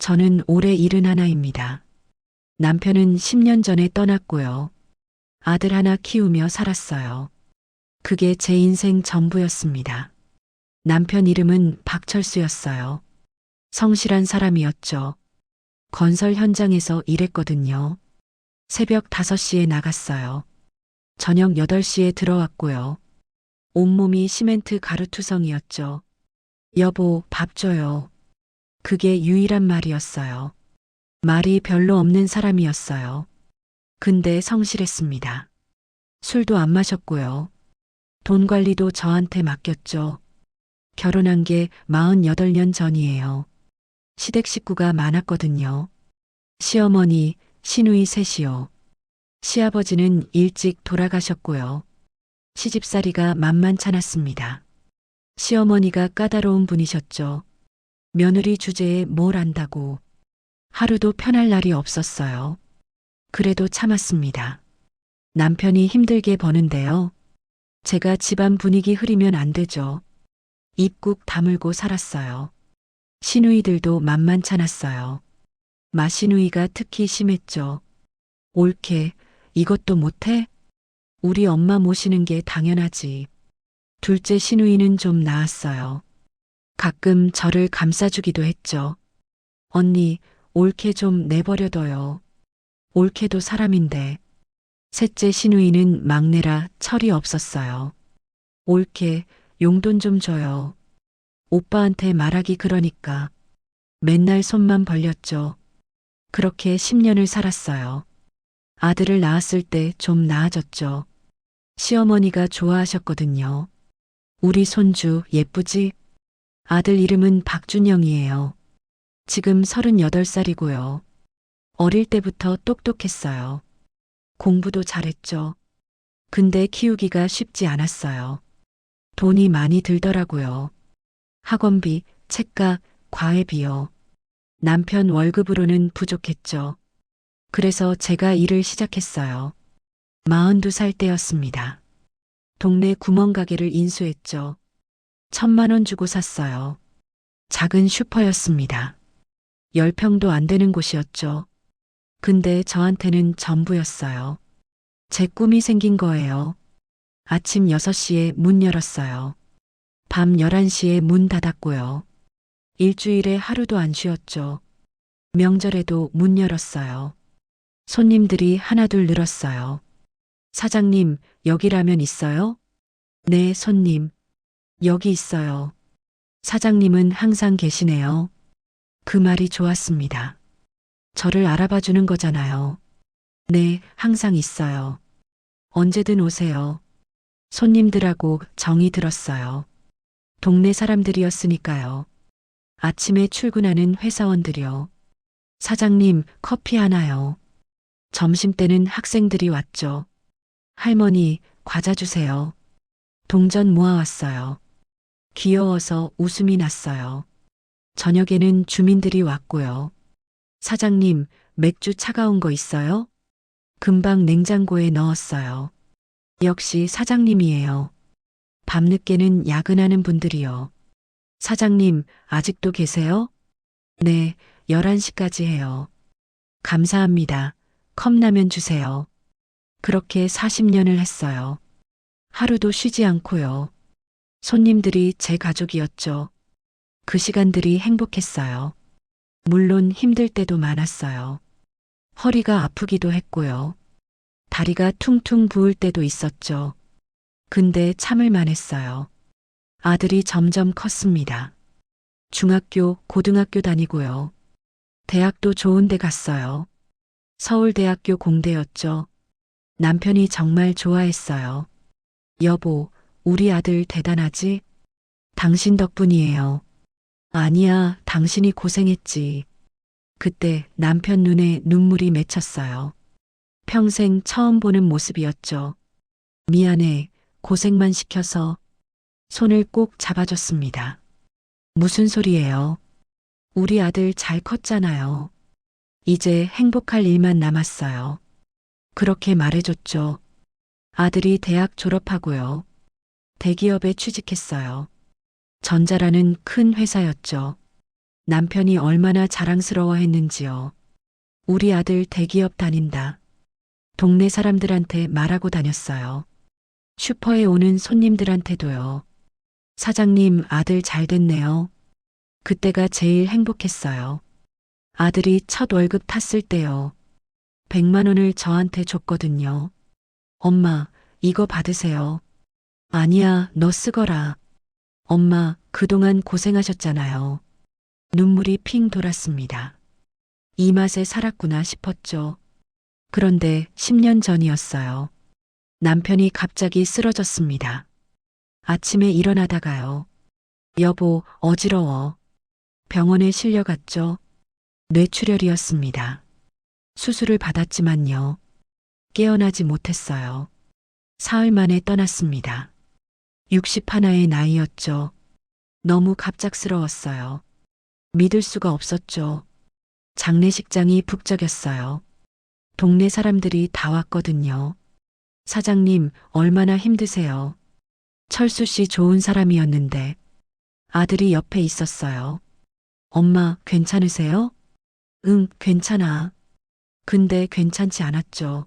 저는 올해 71입니다. 남편은 10년 전에 떠났고요. 아들 하나 키우며 살았어요. 그게 제 인생 전부였습니다. 남편 이름은 박철수였어요. 성실한 사람이었죠. 건설 현장에서 일했거든요. 새벽 5시에 나갔어요. 저녁 8시에 들어왔고요. 온몸이 시멘트 가루투성이었죠. 여보, 밥 줘요. 그게 유일한 말이었어요. 말이 별로 없는 사람이었어요. 근데 성실했습니다. 술도 안 마셨고요. 돈 관리도 저한테 맡겼죠. 결혼한 게 48년 전이에요. 시댁 식구가 많았거든요. 시어머니, 시누이 셋이요. 시아버지는 일찍 돌아가셨고요. 시집살이가 만만찮았습니다. 시어머니가 까다로운 분이셨죠. 며느리 주제에 뭘 안다고. 하루도 편할 날이 없었어요. 그래도 참았습니다. 남편이 힘들게 버는데요. 제가 집안 분위기 흐리면 안 되죠. 입국 다물고 살았어요. 시누이들도 만만찮았어요. 마시누이가 특히 심했죠. 옳게, 이것도 못해? 우리 엄마 모시는 게 당연하지. 둘째 시누이는 좀 나았어요. 가끔 저를 감싸주기도 했죠. 언니, 옳게 좀 내버려둬요. 옳게도 사람인데. 셋째 시누이는 막내라 철이 없었어요. 옳게, 용돈 좀 줘요. 오빠한테 말하기 그러니까. 맨날 손만 벌렸죠. 그렇게 10년을 살았어요. 아들을 낳았을 때 좀 나아졌죠. 시어머니가 좋아하셨거든요. 우리 손주 예쁘지? 아들 이름은 박준영이에요. 지금 38살이고요. 어릴 때부터 똑똑했어요. 공부도 잘했죠. 근데 키우기가 쉽지 않았어요. 돈이 많이 들더라고요. 학원비, 책가, 과외비요. 남편 월급으로는 부족했죠. 그래서 제가 일을 시작했어요. 42살 때였습니다. 동네 구멍가게를 인수했죠. 1,000만 원 주고 샀어요. 작은 슈퍼였습니다. 10평도 안 되는 곳이었죠. 근데 저한테는 전부였어요. 제 꿈이 생긴 거예요. 아침 6시에 문 열었어요. 밤 11시에 문 닫았고요. 일주일에 하루도 안 쉬었죠. 명절에도 문 열었어요. 손님들이 하나둘 늘었어요. 사장님, 여기 라면 있어요? 네, 손님. 여기 있어요. 사장님은 항상 계시네요. 그 말이 좋았습니다. 저를 알아봐 주는 거잖아요. 네, 항상 있어요. 언제든 오세요. 손님들하고 정이 들었어요. 동네 사람들이었으니까요. 아침에 출근하는 회사원들이요. 사장님, 커피 하나요. 점심때는 학생들이 왔죠. 할머니, 과자 주세요. 동전 모아왔어요. 귀여워서 웃음이 났어요. 저녁에는 주민들이 왔고요. 사장님, 맥주 차가운 거 있어요? 금방 냉장고에 넣었어요. 역시 사장님이에요. 밤늦게는 야근하는 분들이요. 사장님, 아직도 계세요? 네, 11시까지 해요. 감사합니다. 컵라면 주세요. 그렇게 40년을 했어요. 하루도 쉬지 않고요. 손님들이 제 가족이었죠. 그 시간들이 행복했어요. 물론 힘들 때도 많았어요. 허리가 아프기도 했고요. 다리가 퉁퉁 부을 때도 있었죠. 근데 참을만 했어요. 아들이 점점 컸습니다. 중학교, 고등학교 다니고요. 대학도 좋은 데 갔어요. 서울대학교 공대였죠. 남편이 정말 좋아했어요. 여보, 우리 아들 대단하지? 당신 덕분이에요. 아니야, 당신이 고생했지. 그때 남편 눈에 눈물이 맺혔어요. 평생 처음 보는 모습이었죠. 미안해, 고생만 시켜서. 손을 꼭 잡아줬습니다. 무슨 소리예요? 우리 아들 잘 컸잖아요. 이제 행복할 일만 남았어요. 그렇게 말해줬죠. 아들이 대학 졸업하고요. 대기업에 취직했어요. 전자라는 큰 회사였죠. 남편이 얼마나 자랑스러워했는지요. 우리 아들 대기업 다닌다. 동네 사람들한테 말하고 다녔어요. 슈퍼에 오는 손님들한테도요. 사장님 아들 잘 됐네요. 그때가 제일 행복했어요. 아들이 첫 월급 탔을 때요. 100만 원을 저한테 줬거든요. 엄마, 이거 받으세요. 아니야, 너 쓰거라. 엄마, 그동안 고생하셨잖아요. 눈물이 핑 돌았습니다. 이 맛에 살았구나 싶었죠. 그런데 10년 전이었어요. 남편이 갑자기 쓰러졌습니다. 아침에 일어나다가요. 여보, 어지러워. 병원에 실려갔죠. 뇌출혈이었습니다. 수술을 받았지만요. 깨어나지 못했어요. 사흘 만에 떠났습니다. 61의 나이였죠. 너무 갑작스러웠어요. 믿을 수가 없었죠. 장례식장이 북적였어요. 동네 사람들이 다 왔거든요. 사장님, 얼마나 힘드세요? 철수 씨 좋은 사람이었는데 아들이 옆에 있었어요. 엄마, 괜찮으세요? 응, 괜찮아. 근데 괜찮지 않았죠.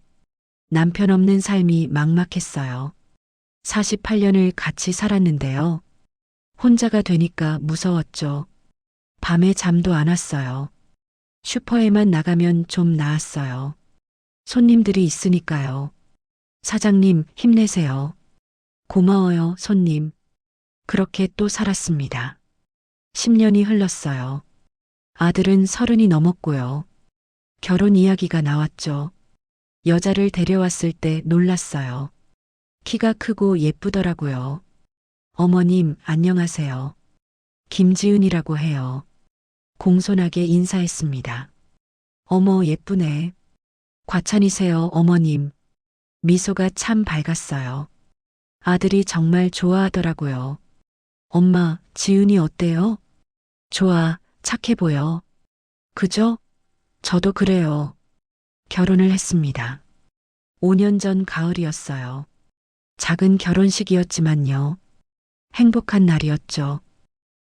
남편 없는 삶이 막막했어요. 48년을 같이 살았는데요. 혼자가 되니까 무서웠죠. 밤에 잠도 안 왔어요. 슈퍼에만 나가면 좀 나았어요. 손님들이 있으니까요. 사장님, 힘내세요. 고마워요, 손님. 그렇게 또 살았습니다. 10년이 흘렀어요. 아들은 30이 넘었고요. 결혼 이야기가 나왔죠. 여자를 데려왔을 때 놀랐어요. 키가 크고 예쁘더라고요. 어머님, 안녕하세요. 김지은이라고 해요. 공손하게 인사했습니다. 어머, 예쁘네. 과찬이세요, 어머님. 미소가 참 밝았어요. 아들이 정말 좋아하더라고요. 엄마, 지은이 어때요? 좋아, 착해 보여. 그죠? 저도 그래요. 결혼을 했습니다. 5년 전 가을이었어요. 작은 결혼식이었지만요. 행복한 날이었죠.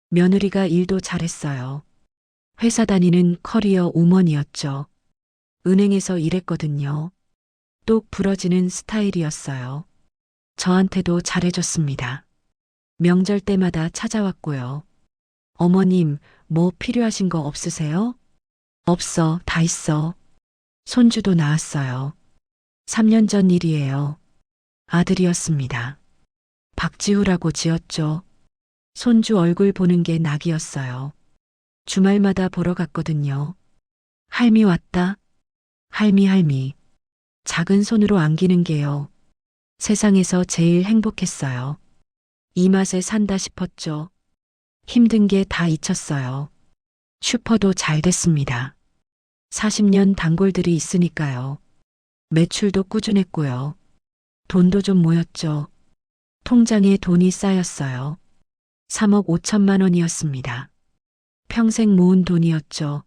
며느리가 일도 잘했어요. 회사 다니는 커리어 우먼이었죠. 은행에서 일했거든요. 똑 부러지는 스타일이었어요. 저한테도 잘해줬습니다. 명절 때마다 찾아왔고요. 어머님, 뭐 필요하신 거 없으세요? 없어, 다 있어. 손주도 낳았어요. 3년 전 일이에요. 아들이었습니다. 박지우라고 지었죠. 손주 얼굴 보는 게 낙이었어요. 주말마다 보러 갔거든요. 할미 왔다. 할미. 작은 손으로 안기는 게요. 세상에서 제일 행복했어요. 이 맛에 산다 싶었죠. 힘든 게 다 잊혔어요. 슈퍼도 잘 됐습니다. 40년 단골들이 있으니까요. 매출도 꾸준했고요. 돈도 좀 모였죠. 통장에 돈이 쌓였어요. 3억 5천만 원이었습니다. 평생 모은 돈이었죠.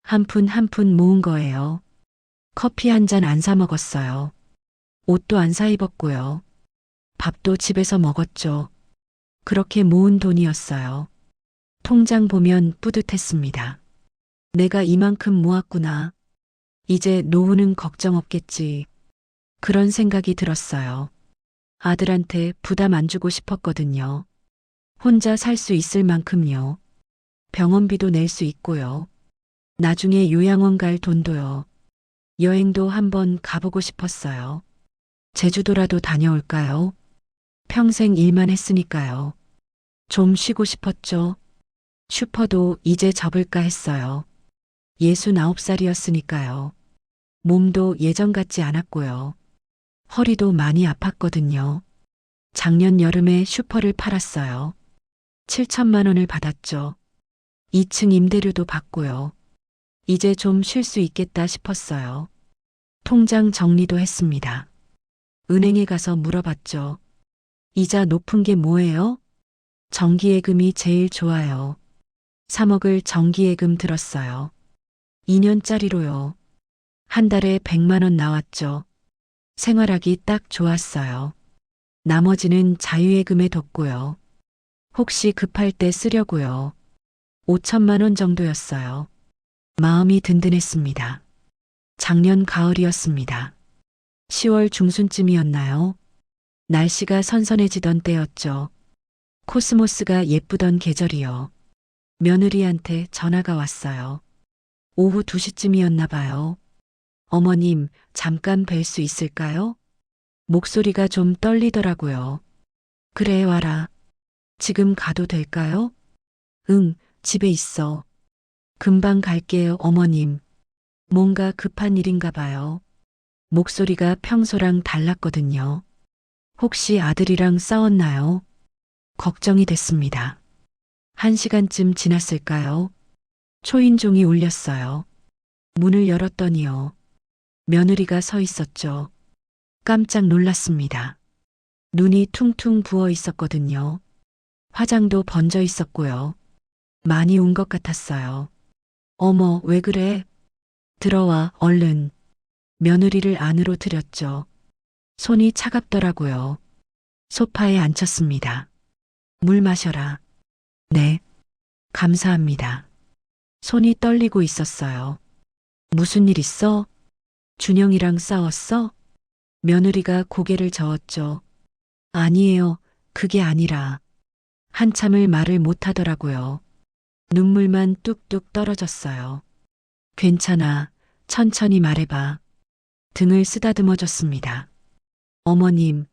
한 푼 한 푼 모은 거예요. 커피 한 잔 안 사 먹었어요. 옷도 안 사 입었고요. 밥도 집에서 먹었죠. 그렇게 모은 돈이었어요. 통장 보면 뿌듯했습니다. 내가 이만큼 모았구나. 이제 노후는 걱정 없겠지. 그런 생각이 들었어요. 아들한테 부담 안 주고 싶었거든요. 혼자 살 수 있을 만큼요. 병원비도 낼 수 있고요. 나중에 요양원 갈 돈도요. 여행도 한번 가보고 싶었어요. 제주도라도 다녀올까요? 평생 일만 했으니까요. 좀 쉬고 싶었죠. 슈퍼도 이제 접을까 했어요. 69살이었으니까요. 몸도 예전 같지 않았고요. 허리도 많이 아팠거든요. 작년 여름에 슈퍼를 팔았어요. 7천만 원을 받았죠. 2층 임대료도 받고요. 이제 좀 쉴 수 있겠다 싶었어요. 통장 정리도 했습니다. 은행에 가서 물어봤죠. 이자 높은 게 뭐예요? 정기예금이 제일 좋아요. 3억을 정기예금 들었어요. 2년짜리로요. 한 달에 100만 원 나왔죠. 생활하기 딱 좋았어요. 나머지는 자유예금에 뒀고요. 혹시 급할 때 쓰려고요. 5천만 원 정도였어요. 마음이 든든했습니다. 작년 가을이었습니다. 10월 중순쯤이었나요? 날씨가 선선해지던 때였죠. 코스모스가 예쁘던 계절이요. 며느리한테 전화가 왔어요. 오후 2시쯤이었나 봐요. 어머님, 잠깐 뵐 수 있을까요? 목소리가 좀 떨리더라고요. 그래, 와라. 지금 가도 될까요? 응, 집에 있어. 금방 갈게요, 어머님. 뭔가 급한 일인가 봐요. 목소리가 평소랑 달랐거든요. 혹시 아들이랑 싸웠나요? 걱정이 됐습니다. 1시간쯤 지났을까요? 초인종이 울렸어요. 문을 열었더니요. 며느리가 서 있었죠. 깜짝 놀랐습니다. 눈이 퉁퉁 부어 있었거든요. 화장도 번져 있었고요. 많이 운 것 같았어요. 어머, 왜 그래? 들어와, 얼른. 며느리를 안으로 들였죠. 손이 차갑더라고요. 소파에 앉혔습니다. 물 마셔라. 네. 감사합니다. 손이 떨리고 있었어요. 무슨 일 있어? 준영이랑 싸웠어? 며느리가 고개를 저었죠. 아니에요. 그게 아니라. 한참을 말을 못 하더라고요. 눈물만 뚝뚝 떨어졌어요. 괜찮아. 천천히 말해봐. 등을 쓰다듬어줬습니다. 어머님,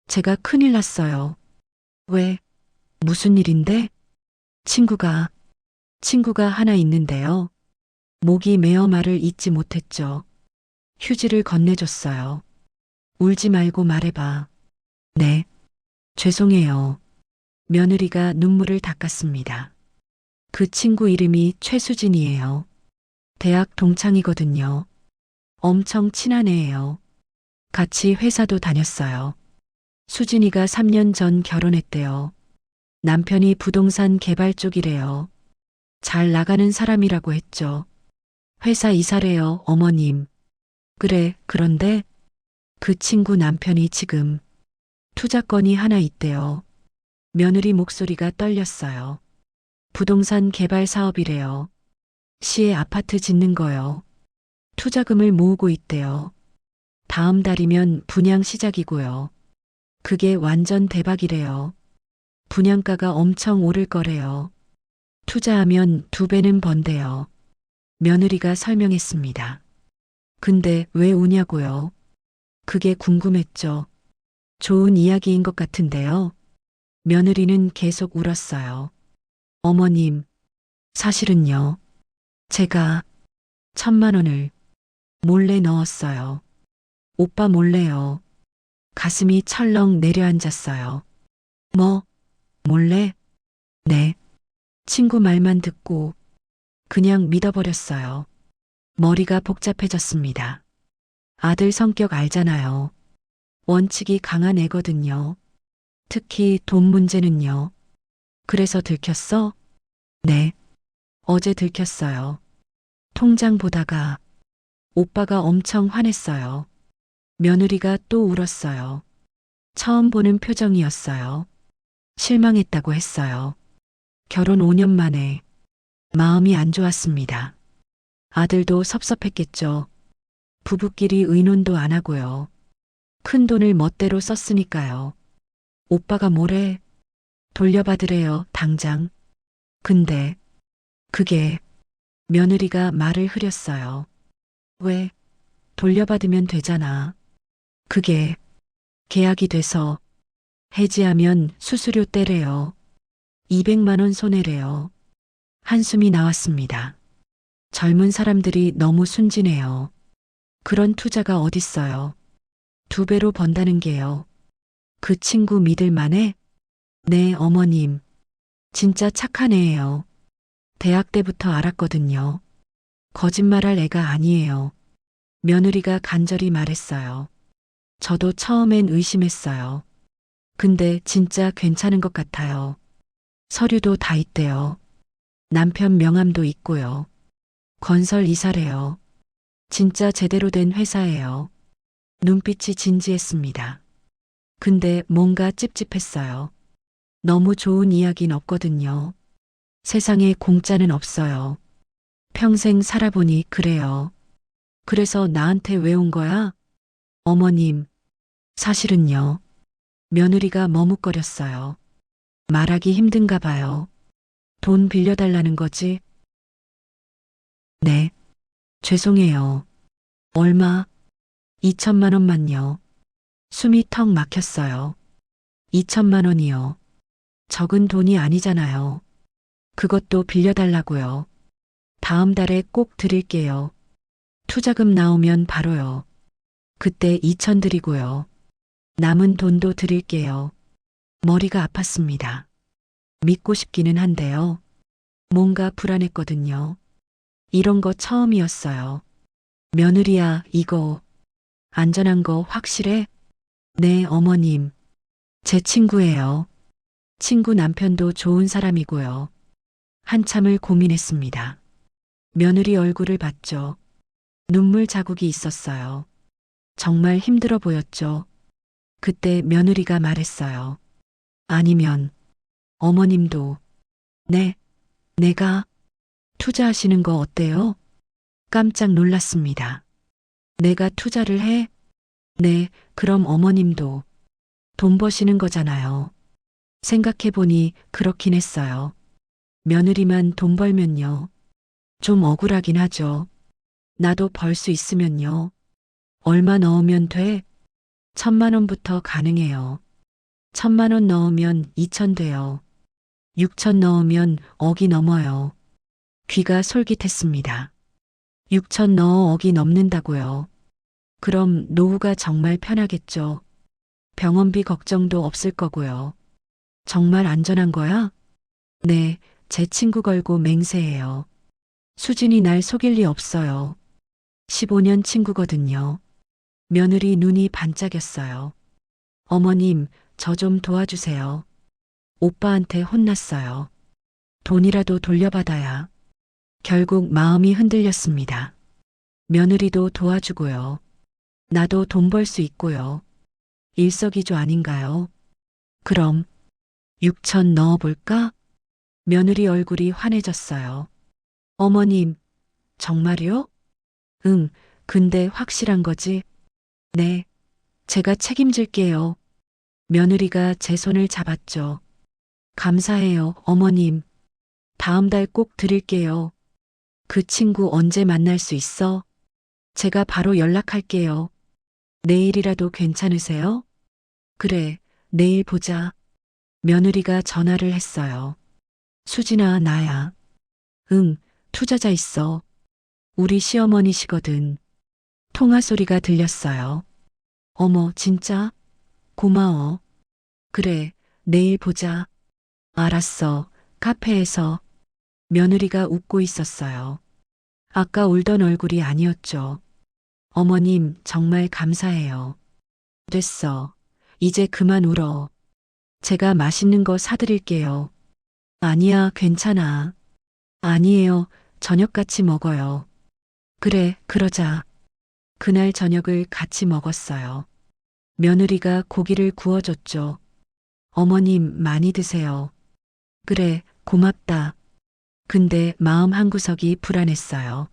제가 큰일 났어요. 왜? 무슨 일인데? 친구가 하나 있는데요. 목이 메어 말을 잇지 못했죠. 휴지를 건네줬어요. 울지 말고 말해봐. 네. 죄송해요. 며느리가 눈물을 닦았습니다. 그 친구 이름이 최수진이에요. 대학 동창이거든요. 엄청 친한 애예요. 같이 회사도 다녔어요. 수진이가 3년 전 결혼했대요. 남편이 부동산 개발 쪽이래요. 잘 나가는 사람이라고 했죠. 회사 이사래요, 어머님. 그래, 그런데 그 친구 남편이 지금 투자건이 하나 있대요. 며느리 목소리가 떨렸어요. 부동산 개발 사업이래요. 시에 아파트 짓는 거요. 투자금을 모으고 있대요. 다음 달이면 분양 시작이고요. 그게 완전 대박이래요. 분양가가 엄청 오를 거래요. 투자하면 2배는 번대요. 며느리가 설명했습니다. 근데 왜 우냐고요? 그게 궁금했죠. 좋은 이야기인 것 같은데요. 며느리는 계속 울었어요. 어머님, 사실은요. 제가 1,000만 원을 몰래 넣었어요. 오빠 몰래요. 가슴이 철렁 내려앉았어요. 뭐, 몰래? 네. 친구 말만 듣고 그냥 믿어버렸어요. 머리가 복잡해졌습니다. 아들 성격 알잖아요. 원칙이 강한 애거든요. 특히 돈 문제는요. 그래서 들켰어? 네. 어제 들켰어요. 통장 보다가 오빠가 엄청 화냈어요. 며느리가 또 울었어요. 처음 보는 표정이었어요. 실망했다고 했어요. 결혼 5년 만에 마음이 안 좋았습니다. 아들도 섭섭했겠죠. 부부끼리 의논도 안 하고요. 큰 돈을 멋대로 썼으니까요. 오빠가 뭐래? 돌려받으래요, 당장. 근데 그게 며느리가 말을 흐렸어요. 왜? 돌려받으면 되잖아. 그게 계약이 돼서 해지하면 수수료 떼래요. 200만 원 손해래요. 한숨이 나왔습니다. 젊은 사람들이 너무 순진해요. 그런 투자가 어딨어요. 2배로 번다는 게요. 그 친구 믿을 만해? 네, 어머님. 진짜 착한 애예요. 대학 때부터 알았거든요. 거짓말할 애가 아니에요. 며느리가 간절히 말했어요. 저도 처음엔 의심했어요. 근데 진짜 괜찮은 것 같아요. 서류도 다 있대요. 남편 명함도 있고요. 건설 이사래요. 진짜 제대로 된 회사예요. 눈빛이 진지했습니다. 근데 뭔가 찝찝했어요. 너무 좋은 이야기는 없거든요. 세상에 공짜는 없어요. 평생 살아보니 그래요. 그래서 나한테 왜 온 거야? 어머님, 사실은요. 며느리가 머뭇거렸어요. 말하기 힘든가 봐요. 돈 빌려달라는 거지? 네, 죄송해요. 얼마? 2천만 원만요. 숨이 턱 막혔어요. 2천만 원이요. 적은 돈이 아니잖아요. 그것도 빌려달라고요. 다음 달에 꼭 드릴게요. 투자금 나오면 바로요. 그때 2천 드리고요. 남은 돈도 드릴게요. 머리가 아팠습니다. 믿고 싶기는 한데요. 뭔가 불안했거든요. 이런 거 처음이었어요. 며느리야, 이거 안전한 거 확실해? 네, 어머님. 제 친구예요. 친구 남편도 좋은 사람이고요. 한참을 고민했습니다. 며느리 얼굴을 봤죠. 눈물 자국이 있었어요. 정말 힘들어 보였죠. 그때 며느리가 말했어요. 아니면 어머님도 네, 내가 투자하시는 거 어때요? 깜짝 놀랐습니다. 내가 투자를 해? 네, 그럼 어머님도 돈 버시는 거잖아요. 생각해보니 그렇긴 했어요. 며느리만 돈 벌면요. 좀 억울하긴 하죠. 나도 벌 수 있으면요. 얼마 넣으면 돼? 1,000만 원부터 가능해요. 1,000만 원 넣으면 2천 돼요. 6천 넣으면 억이 넘어요. 귀가 솔깃했습니다. 6천 넣어 억이 넘는다고요. 그럼 노후가 정말 편하겠죠. 병원비 걱정도 없을 거고요. 정말 안전한 거야? 네, 제 친구 걸고 맹세해요. 수진이 날 속일 리 없어요. 15년 친구거든요. 며느리 눈이 반짝였어요. 어머님, 저 좀 도와주세요. 오빠한테 혼났어요. 돈이라도 돌려받아야. 결국 마음이 흔들렸습니다. 며느리도 도와주고요. 나도 돈 벌 수 있고요. 일석이조 아닌가요? 그럼 6천 넣어볼까? 며느리 얼굴이 환해졌어요. 어머님, 정말요? 응, 근데 확실한 거지? 네, 제가 책임질게요. 며느리가 제 손을 잡았죠. 감사해요, 어머님. 다음 달 꼭 드릴게요. 그 친구 언제 만날 수 있어? 제가 바로 연락할게요. 내일이라도 괜찮으세요? 그래, 내일 보자. 며느리가 전화를 했어요. 수진아, 나야. 응, 투자자 있어. 우리 시어머니시거든. 통화 소리가 들렸어요. 어머, 진짜? 고마워. 그래, 내일 보자. 알았어. 카페에서. 며느리가 웃고 있었어요. 아까 울던 얼굴이 아니었죠. 어머님, 정말 감사해요. 됐어. 이제 그만 울어. 제가 맛있는 거 사드릴게요. 아니야, 괜찮아. 아니에요. 저녁 같이 먹어요. 그래, 그러자. 그날 저녁을 같이 먹었어요. 며느리가 고기를 구워줬죠. 어머님, 많이 드세요. 그래, 고맙다. 근데 마음 한구석이 불안했어요.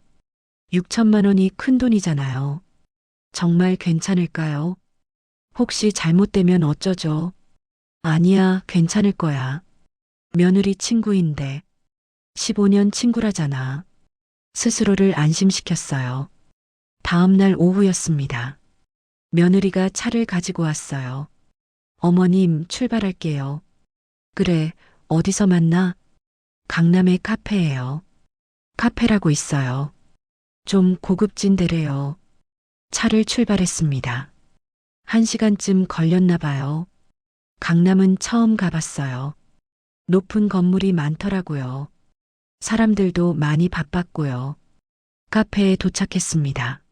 6천만 원이 큰 돈이잖아요. 정말 괜찮을까요? 혹시 잘못되면 어쩌죠? 아니야, 괜찮을 거야. 며느리 친구인데 15년 친구라잖아. 스스로를 안심시켰어요. 다음 날 오후였습니다. 며느리가 차를 가지고 왔어요. 어머님, 출발할게요. 그래, 어디서 만나? 강남의 카페예요. 카페라고 있어요. 좀 고급진 데래요. 차를 출발했습니다. 1시간쯤 걸렸나 봐요. 강남은 처음 가봤어요. 높은 건물이 많더라고요. 사람들도 많이 바빴고요. 카페에 도착했습니다.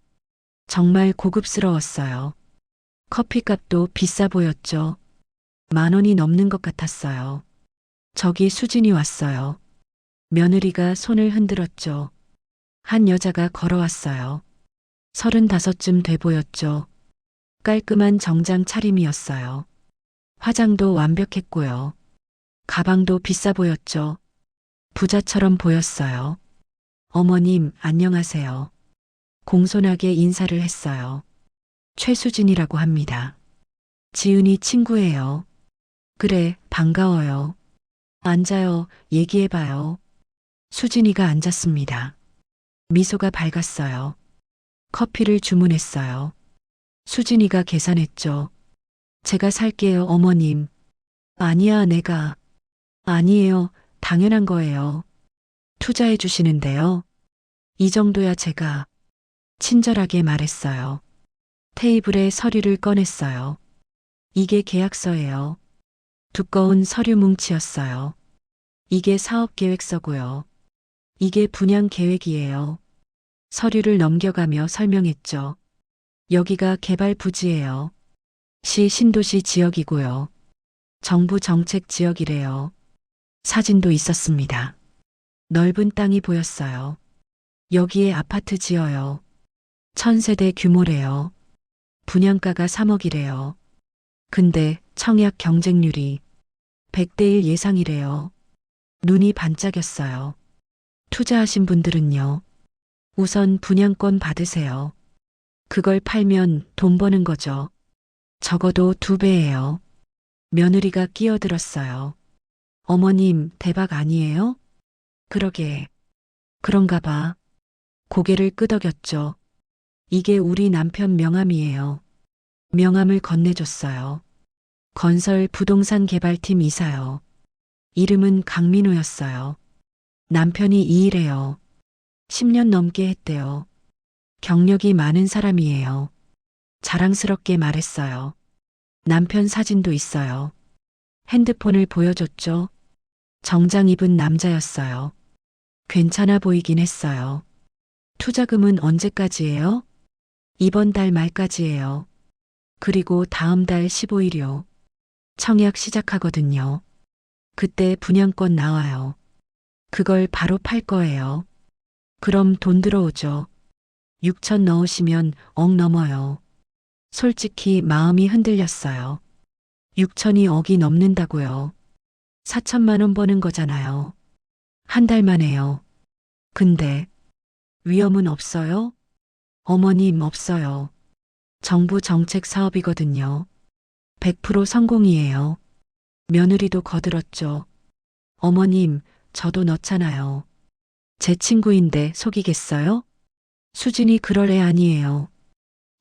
정말 고급스러웠어요. 커피값도 비싸 보였죠. 10,000원이 넘는 것 같았어요. 저기 수진이 왔어요. 며느리가 손을 흔들었죠. 한 여자가 걸어왔어요. 35쯤 돼 보였죠. 깔끔한 정장 차림이었어요. 화장도 완벽했고요. 가방도 비싸 보였죠. 부자처럼 보였어요. 어머님, 안녕하세요. 공손하게 인사를 했어요. 최수진이라고 합니다. 지은이 친구예요. 그래, 반가워요. 앉아요, 얘기해봐요. 수진이가 앉았습니다. 미소가 밝았어요. 커피를 주문했어요. 수진이가 계산했죠. 제가 살게요, 어머님. 아니야, 내가. 아니에요, 당연한 거예요. 투자해 주시는데요. 이 정도야 제가. 친절하게 말했어요. 테이블에 서류를 꺼냈어요. 이게 계약서예요. 두꺼운 서류 뭉치였어요. 이게 사업 계획서고요. 이게 분양 계획이에요. 서류를 넘겨가며 설명했죠. 여기가 개발 부지예요. 시 신도시 지역이고요. 정부 정책 지역이래요. 사진도 있었습니다. 넓은 땅이 보였어요. 여기에 아파트 지어요. 1000세대 규모래요. 분양가가 3억이래요. 근데 청약 경쟁률이 100대 1 예상이래요. 눈이 반짝였어요. 투자하신 분들은요. 우선 분양권 받으세요. 그걸 팔면 돈 버는 거죠. 적어도 2배예요. 며느리가 끼어들었어요. 어머님, 대박 아니에요? 그러게. 그런가 봐. 고개를 끄덕였죠. 이게 우리 남편 명함이에요. 명함을 건네줬어요. 건설 부동산 개발팀 이사요. 이름은 강민호였어요. 남편이 이 일해요. 10년 넘게 했대요. 경력이 많은 사람이에요. 자랑스럽게 말했어요. 남편 사진도 있어요. 핸드폰을 보여줬죠. 정장 입은 남자였어요. 괜찮아 보이긴 했어요. 투자금은 언제까지예요? 이번 달 말까지예요. 그리고 다음 달 15일이요. 청약 시작하거든요. 그때 분양권 나와요. 그걸 바로 팔 거예요. 그럼 돈 들어오죠. 6천 넣으시면 억 넘어요. 솔직히 마음이 흔들렸어요. 6천이 억이 넘는다고요. 4천만 원 버는 거잖아요. 한 달 만에요. 근데 위험은 없어요? 어머님, 없어요. 정부 정책 사업이거든요. 100% 성공이에요. 며느리도 거들었죠. 어머님, 저도 넣잖아요. 제 친구인데 속이겠어요? 수진이 그럴 애 아니에요.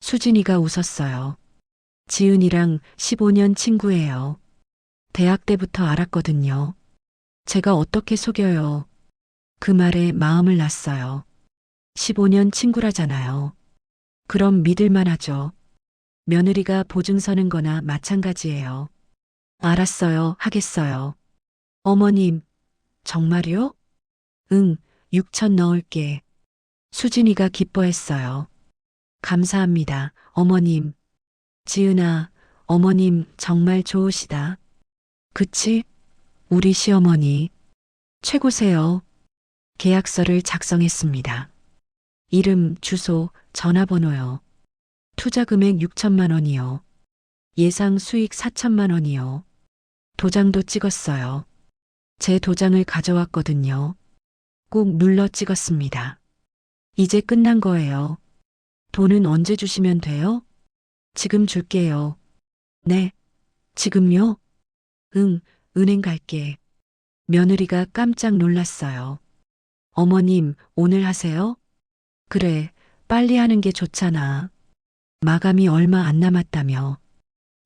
수진이가 웃었어요. 지은이랑 15년 친구예요. 대학 때부터 알았거든요. 제가 어떻게 속여요. 그 말에 마음을 놨어요. 15년 친구라잖아요. 그럼 믿을만 하죠. 며느리가 보증 서는 거나 마찬가지예요. 알았어요, 하겠어요. 어머님, 정말요? 응, 6천 넣을게. 수진이가 기뻐했어요. 감사합니다, 어머님. 지은아, 어머님 정말 좋으시다. 그치? 우리 시어머니. 최고세요. 계약서를 작성했습니다. 이름, 주소, 전화번호요. 투자 금액 6천만 원이요. 예상 수익 4천만 원이요. 도장도 찍었어요. 제 도장을 가져왔거든요. 꼭 눌러 찍었습니다. 이제 끝난 거예요. 돈은 언제 주시면 돼요? 지금 줄게요. 네. 지금요? 응, 은행 갈게. 며느리가 깜짝 놀랐어요. 어머님, 오늘 하세요? 그래, 빨리 하는 게 좋잖아. 마감이 얼마 안 남았다며.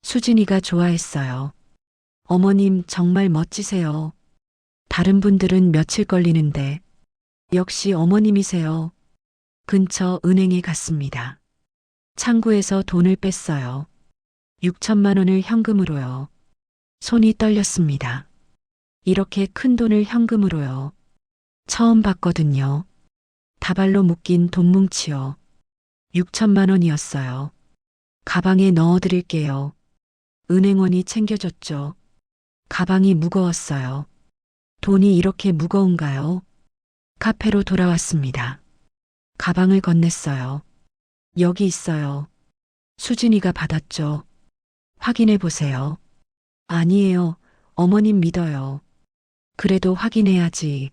수진이가 좋아했어요. 어머님 정말 멋지세요. 다른 분들은 며칠 걸리는데 역시 어머님이세요. 근처 은행에 갔습니다. 창구에서 돈을 뺐어요. 6천만 원을 현금으로요. 손이 떨렸습니다. 이렇게 큰 돈을 현금으로요. 처음 봤거든요. 다발로 묶인 돈 뭉치요. 6천만 원이었어요. 가방에 넣어드릴게요. 은행원이 챙겨줬죠. 가방이 무거웠어요. 돈이 이렇게 무거운가요? 카페로 돌아왔습니다. 가방을 건넸어요. 여기 있어요. 수진이가 받았죠. 확인해 보세요. 아니에요. 어머님 믿어요. 그래도 확인해야지.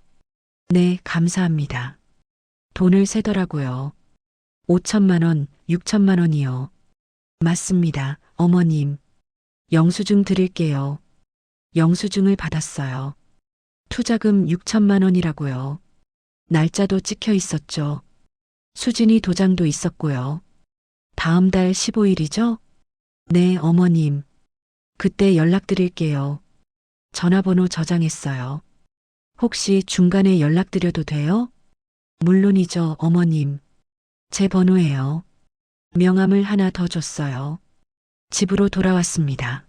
네, 감사합니다. 돈을 세더라고요. 5천만 원, 6천만 원이요. 맞습니다, 어머님. 영수증 드릴게요. 영수증을 받았어요. 투자금 6천만 원이라고요. 날짜도 찍혀 있었죠. 수진이 도장도 있었고요. 다음 달 15일이죠? 네, 어머님. 그때 연락드릴게요. 전화번호 저장했어요. 혹시 중간에 연락드려도 돼요? 물론이죠, 어머님. 제 번호예요. 명함을 하나 더 줬어요. 집으로 돌아왔습니다.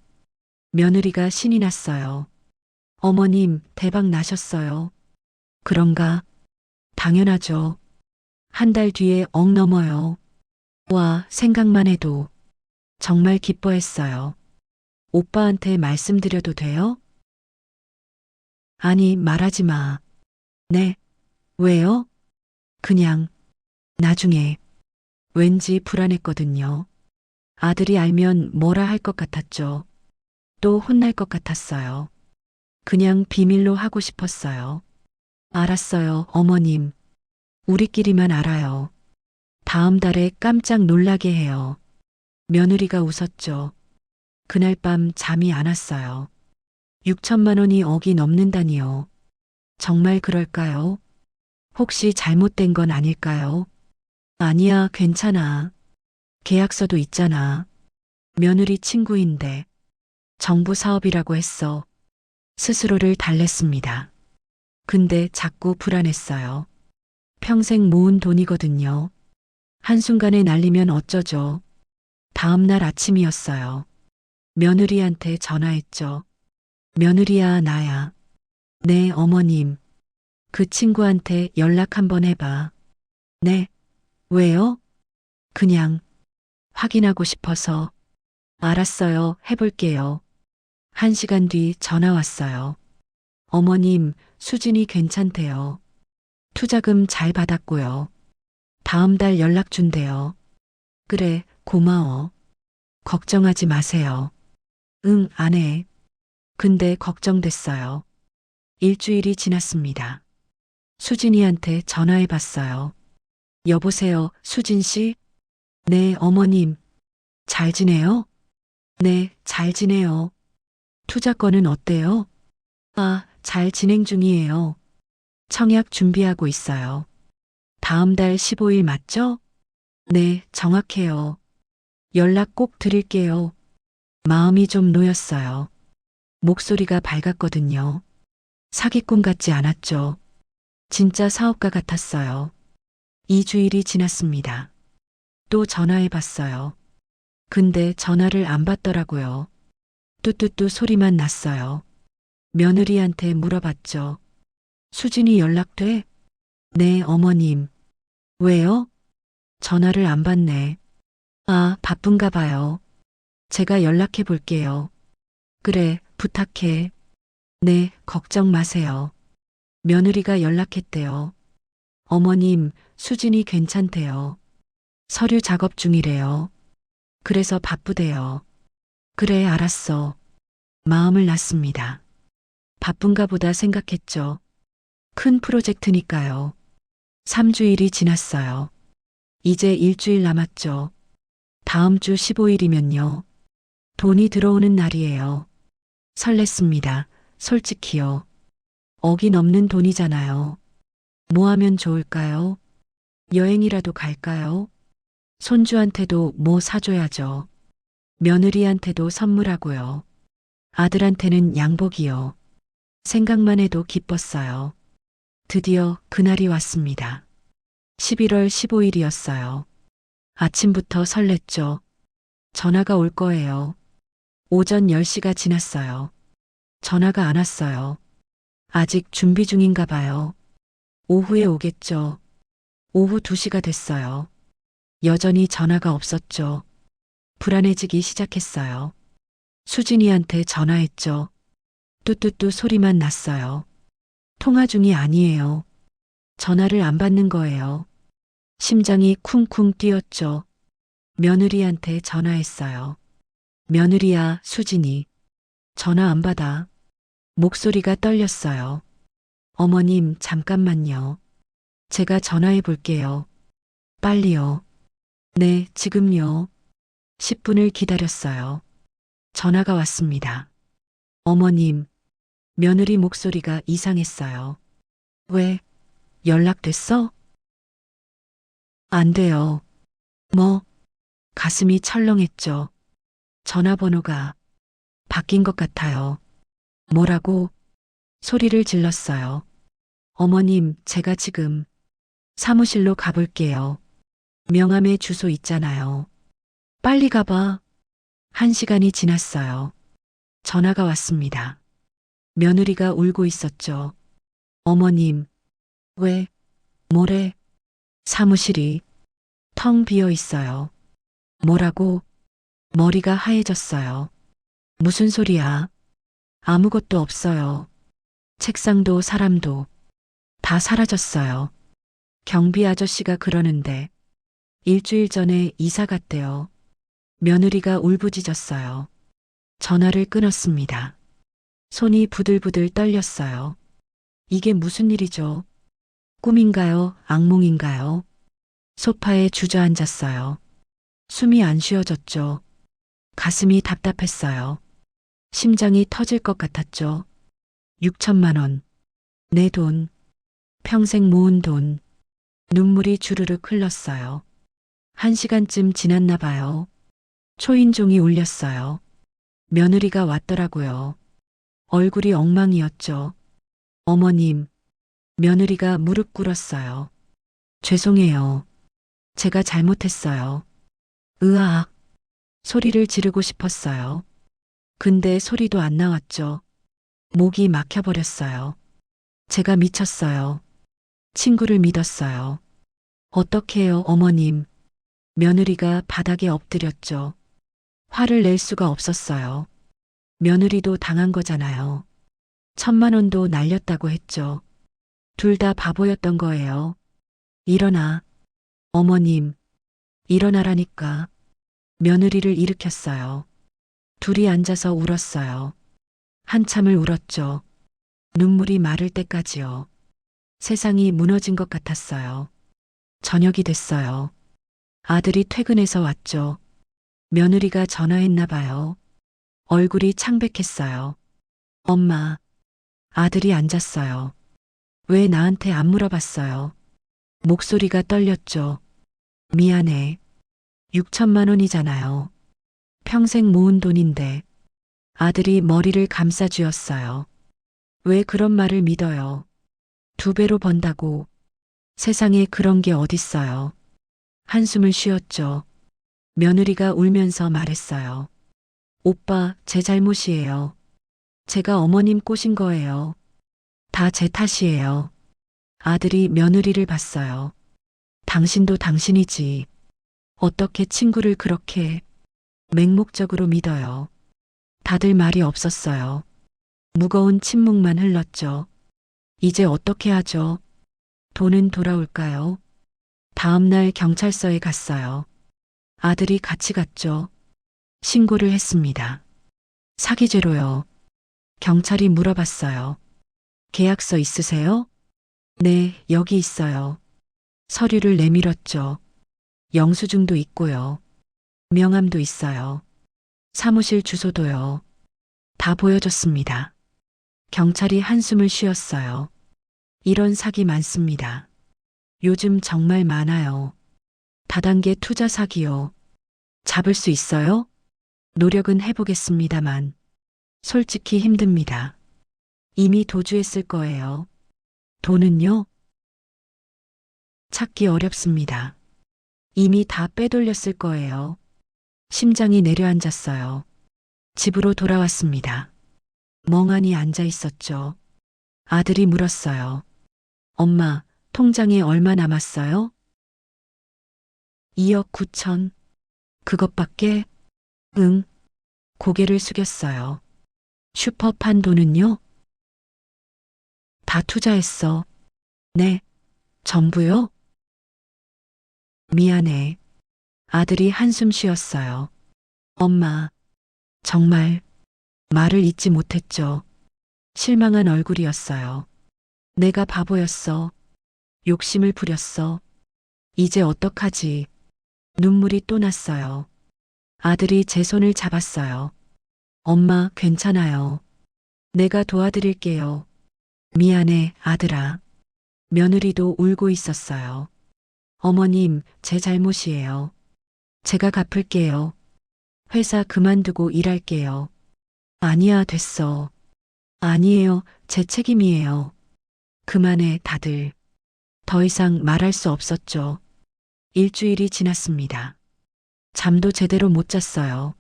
며느리가 신이 났어요. 어머님, 대박 나셨어요. 그런가? 당연하죠. 한 달 뒤에 억 넘어요. 와, 생각만 해도 정말 기뻐했어요. 오빠한테 말씀드려도 돼요? 아니, 말하지 마. 네. 왜요? 그냥, 나중에. 왠지 불안했거든요. 아들이 알면 뭐라 할 것 같았죠. 또 혼날 것 같았어요. 그냥 비밀로 하고 싶었어요. 알았어요, 어머님. 우리끼리만 알아요. 다음 달에 깜짝 놀라게 해요. 며느리가 웃었죠. 그날 밤 잠이 안 왔어요. 6천만 원이 억이 넘는다니요. 정말 그럴까요? 혹시 잘못된 건 아닐까요? 아니야, 괜찮아. 계약서도 있잖아. 며느리 친구인데. 정부 사업이라고 했어. 스스로를 달랬습니다. 근데 자꾸 불안했어요. 평생 모은 돈이거든요. 한순간에 날리면 어쩌죠? 다음 날 아침이었어요. 며느리한테 전화했죠. 며느리야, 나야. 네, 어머님. 그 친구한테 연락 한번 해봐. 네. 왜요? 그냥 확인하고 싶어서. 알았어요. 해볼게요. 1시간 뒤 전화 왔어요. 어머님, 수진이 괜찮대요. 투자금 잘 받았고요. 다음 달 연락 준대요. 그래, 고마워. 걱정하지 마세요. 응, 안 해. 근데 걱정됐어요. 일주일이 지났습니다. 수진이한테 전화해 봤어요. 여보세요, 수진 씨? 네, 어머님. 잘 지내요? 네, 잘 지내요. 투자건은 어때요? 아, 잘 진행 중이에요. 청약 준비하고 있어요. 다음 달 15일 맞죠? 네, 정확해요. 연락 꼭 드릴게요. 마음이 좀 놓였어요. 목소리가 밝았거든요. 사기꾼 같지 않았죠. 진짜 사업가 같았어요. 2주일이 지났습니다. 또 전화해 봤어요. 근데 전화를 안 받더라고요. 뚜뚜뚜 소리만 났어요. 며느리한테 물어봤죠. 수진이 연락돼? 네, 어머님. 왜요? 전화를 안 받네. 아, 바쁜가 봐요. 제가 연락해 볼게요. 그래, 부탁해. 네, 걱정 마세요. 며느리가 연락했대요. 어머님, 수진이 괜찮대요. 서류 작업 중이래요. 그래서 바쁘대요. 그래, 알았어. 마음을 놨습니다. 바쁜가 보다 생각했죠. 큰 프로젝트니까요. 3주일이 지났어요. 이제 일주일 남았죠. 다음 주 15일이면요. 돈이 들어오는 날이에요. 설렜습니다. 솔직히요. 억이 넘는 돈이잖아요. 뭐 하면 좋을까요? 여행이라도 갈까요? 손주한테도 뭐 사줘야죠. 며느리한테도 선물하고요. 아들한테는 양복이요. 생각만 해도 기뻤어요. 드디어 그날이 왔습니다. 11월 15일이었어요. 아침부터 설렜죠. 전화가 올 거예요. 오전 10시가 지났어요. 전화가 안 왔어요. 아직 준비 중인가 봐요. 오후에 오겠죠. 오후 2시가 됐어요. 여전히 전화가 없었죠. 불안해지기 시작했어요. 수진이한테 전화했죠. 뚜뚜뚜 소리만 났어요. 통화 중이 아니에요. 전화를 안 받는 거예요. 심장이 쿵쿵 뛰었죠. 며느리한테 전화했어요. 며느리야, 수진이. 전화 안 받아. 목소리가 떨렸어요. 어머님, 잠깐만요. 제가 전화해 볼게요. 빨리요. 네, 지금요. 10분을 기다렸어요. 전화가 왔습니다. 어머님, 며느리 목소리가 이상했어요. 왜? 연락됐어? 안 돼요. 뭐? 가슴이 철렁했죠. 전화번호가 바뀐 것 같아요. 뭐라고? 소리를 질렀어요. 어머님, 제가 지금 사무실로 가볼게요. 명함에 주소 있잖아요. 빨리 가봐. 1시간이 지났어요. 전화가 왔습니다. 며느리가 울고 있었죠. 어머님, 왜? 뭐래? 사무실이 텅 비어 있어요. 뭐라고? 머리가 하얘졌어요. 무슨 소리야? 아무것도 없어요. 책상도 사람도 다 사라졌어요. 경비 아저씨가 그러는데 일주일 전에 이사 갔대요. 며느리가 울부짖었어요. 전화를 끊었습니다. 손이 부들부들 떨렸어요. 이게 무슨 일이죠? 꿈인가요? 악몽인가요? 소파에 주저앉았어요. 숨이 안 쉬어졌죠. 가슴이 답답했어요. 심장이 터질 것 같았죠. 6천만 원. 내 돈. 평생 모은 돈. 눈물이 주르륵 흘렀어요. 1시간쯤 지났나 봐요. 초인종이 울렸어요. 며느리가 왔더라고요. 얼굴이 엉망이었죠. 어머님, 며느리가 무릎 꿇었어요. 죄송해요. 제가 잘못했어요. 으악, 소리를 지르고 싶었어요. 근데 소리도 안 나왔죠. 목이 막혀버렸어요. 제가 미쳤어요. 친구를 믿었어요. 어떡해요, 어머님. 며느리가 바닥에 엎드렸죠. 화를 낼 수가 없었어요. 며느리도 당한 거잖아요. 1,000만 원도 날렸다고 했죠. 둘 다 바보였던 거예요. 일어나. 어머님, 일어나라니까. 며느리를 일으켰어요. 둘이 앉아서 울었어요. 한참을 울었죠. 눈물이 마를 때까지요. 세상이 무너진 것 같았어요. 저녁이 됐어요. 아들이 퇴근해서 왔죠. 며느리가 전화했나 봐요. 얼굴이 창백했어요. 엄마, 아들이 앉았어요. 왜 나한테 안 물어봤어요? 목소리가 떨렸죠. 미안해. 6천만 원이잖아요. 평생 모은 돈인데. 아들이 머리를 감싸쥐었어요. 왜 그런 말을 믿어요? 2배로 번다고. 세상에 그런 게 어딨어요. 한숨을 쉬었죠. 며느리가 울면서 말했어요. 오빠, 제 잘못이에요. 제가 어머님 꼬신 거예요. 다 제 탓이에요. 아들이 며느리를 봤어요. 당신도 당신이지. 어떻게 친구를 그렇게 맹목적으로 믿어요. 다들 말이 없었어요. 무거운 침묵만 흘렀죠. 이제 어떻게 하죠? 돈은 돌아올까요? 다음 날 경찰서에 갔어요. 아들이 같이 갔죠. 신고를 했습니다. 사기죄로요. 경찰이 물어봤어요. 계약서 있으세요? 네, 여기 있어요. 서류를 내밀었죠. 영수증도 있고요. 명함도 있어요. 사무실 주소도요. 다 보여줬습니다. 경찰이 한숨을 쉬었어요. 이런 사기 많습니다. 요즘 정말 많아요. 다단계 투자 사기요. 잡을 수 있어요? 노력은 해보겠습니다만 솔직히 힘듭니다. 이미 도주했을 거예요. 돈은요? 찾기 어렵습니다. 이미 다 빼돌렸을 거예요. 심장이 내려앉았어요. 집으로 돌아왔습니다. 멍하니 앉아 있었죠. 아들이 물었어요. 엄마, 통장에 얼마 남았어요? 2억 9천. 그것밖에? 응. 고개를 숙였어요. 슈퍼 판 돈은요? 다 투자했어. 네. 전부요? 미안해. 아들이 한숨 쉬었어요. 엄마, 정말 말을 잇지 못했죠. 실망한 얼굴이었어요. 내가 바보였어. 욕심을 부렸어. 이제 어떡하지? 눈물이 또 났어요. 아들이 제 손을 잡았어요. 엄마, 괜찮아요. 내가 도와드릴게요. 미안해, 아들아. 며느리도 울고 있었어요. 어머님, 제 잘못이에요. 제가 갚을게요. 회사 그만두고 일할게요. 아니야, 됐어. 아니에요, 제 책임이에요. 그만해, 다들. 더 이상 말할 수 없었죠. 일주일이 지났습니다. 잠도 제대로 못 잤어요.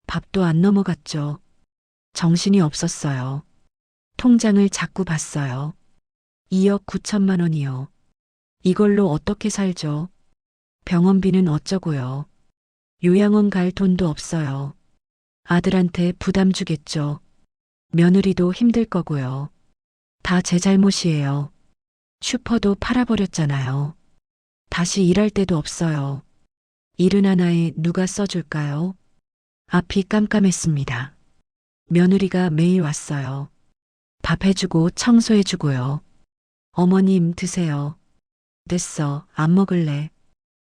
밥도 안 넘어갔죠. 정신이 없었어요. 통장을 자꾸 봤어요. 2억 9천만 원이요. 이걸로 어떻게 살죠? 병원비는 어쩌고요. 요양원 갈 돈도 없어요. 아들한테 부담 주겠죠. 며느리도 힘들 거고요. 다 제 잘못이에요. 슈퍼도 팔아버렸잖아요. 다시 일할 데도 없어요. 일은 하나에 누가 써줄까요? 앞이 깜깜했습니다. 며느리가 매일 왔어요. 밥 해주고 청소해주고요. 어머님 드세요. 됐어, 안 먹을래.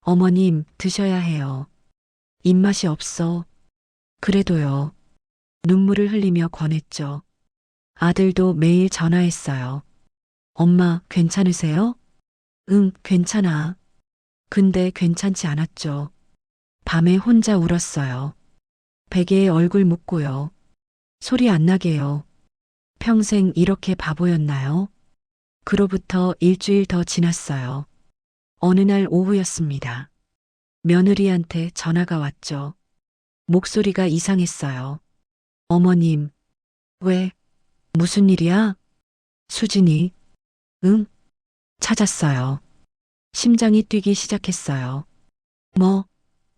어머님 드셔야 해요. 입맛이 없어. 그래도요. 눈물을 흘리며 권했죠. 아들도 매일 전화했어요. 엄마, 괜찮으세요? 응, 괜찮아. 근데 괜찮지 않았죠. 밤에 혼자 울었어요. 베개에 얼굴 묻고요. 소리 안 나게요. 평생 이렇게 바보였나요? 그로부터 일주일 더 지났어요. 어느 날 오후였습니다. 며느리한테 전화가 왔죠. 목소리가 이상했어요. 어머님, 왜? 무슨 일이야? 수진이, 응? 찾았어요. 심장이 뛰기 시작했어요. 뭐,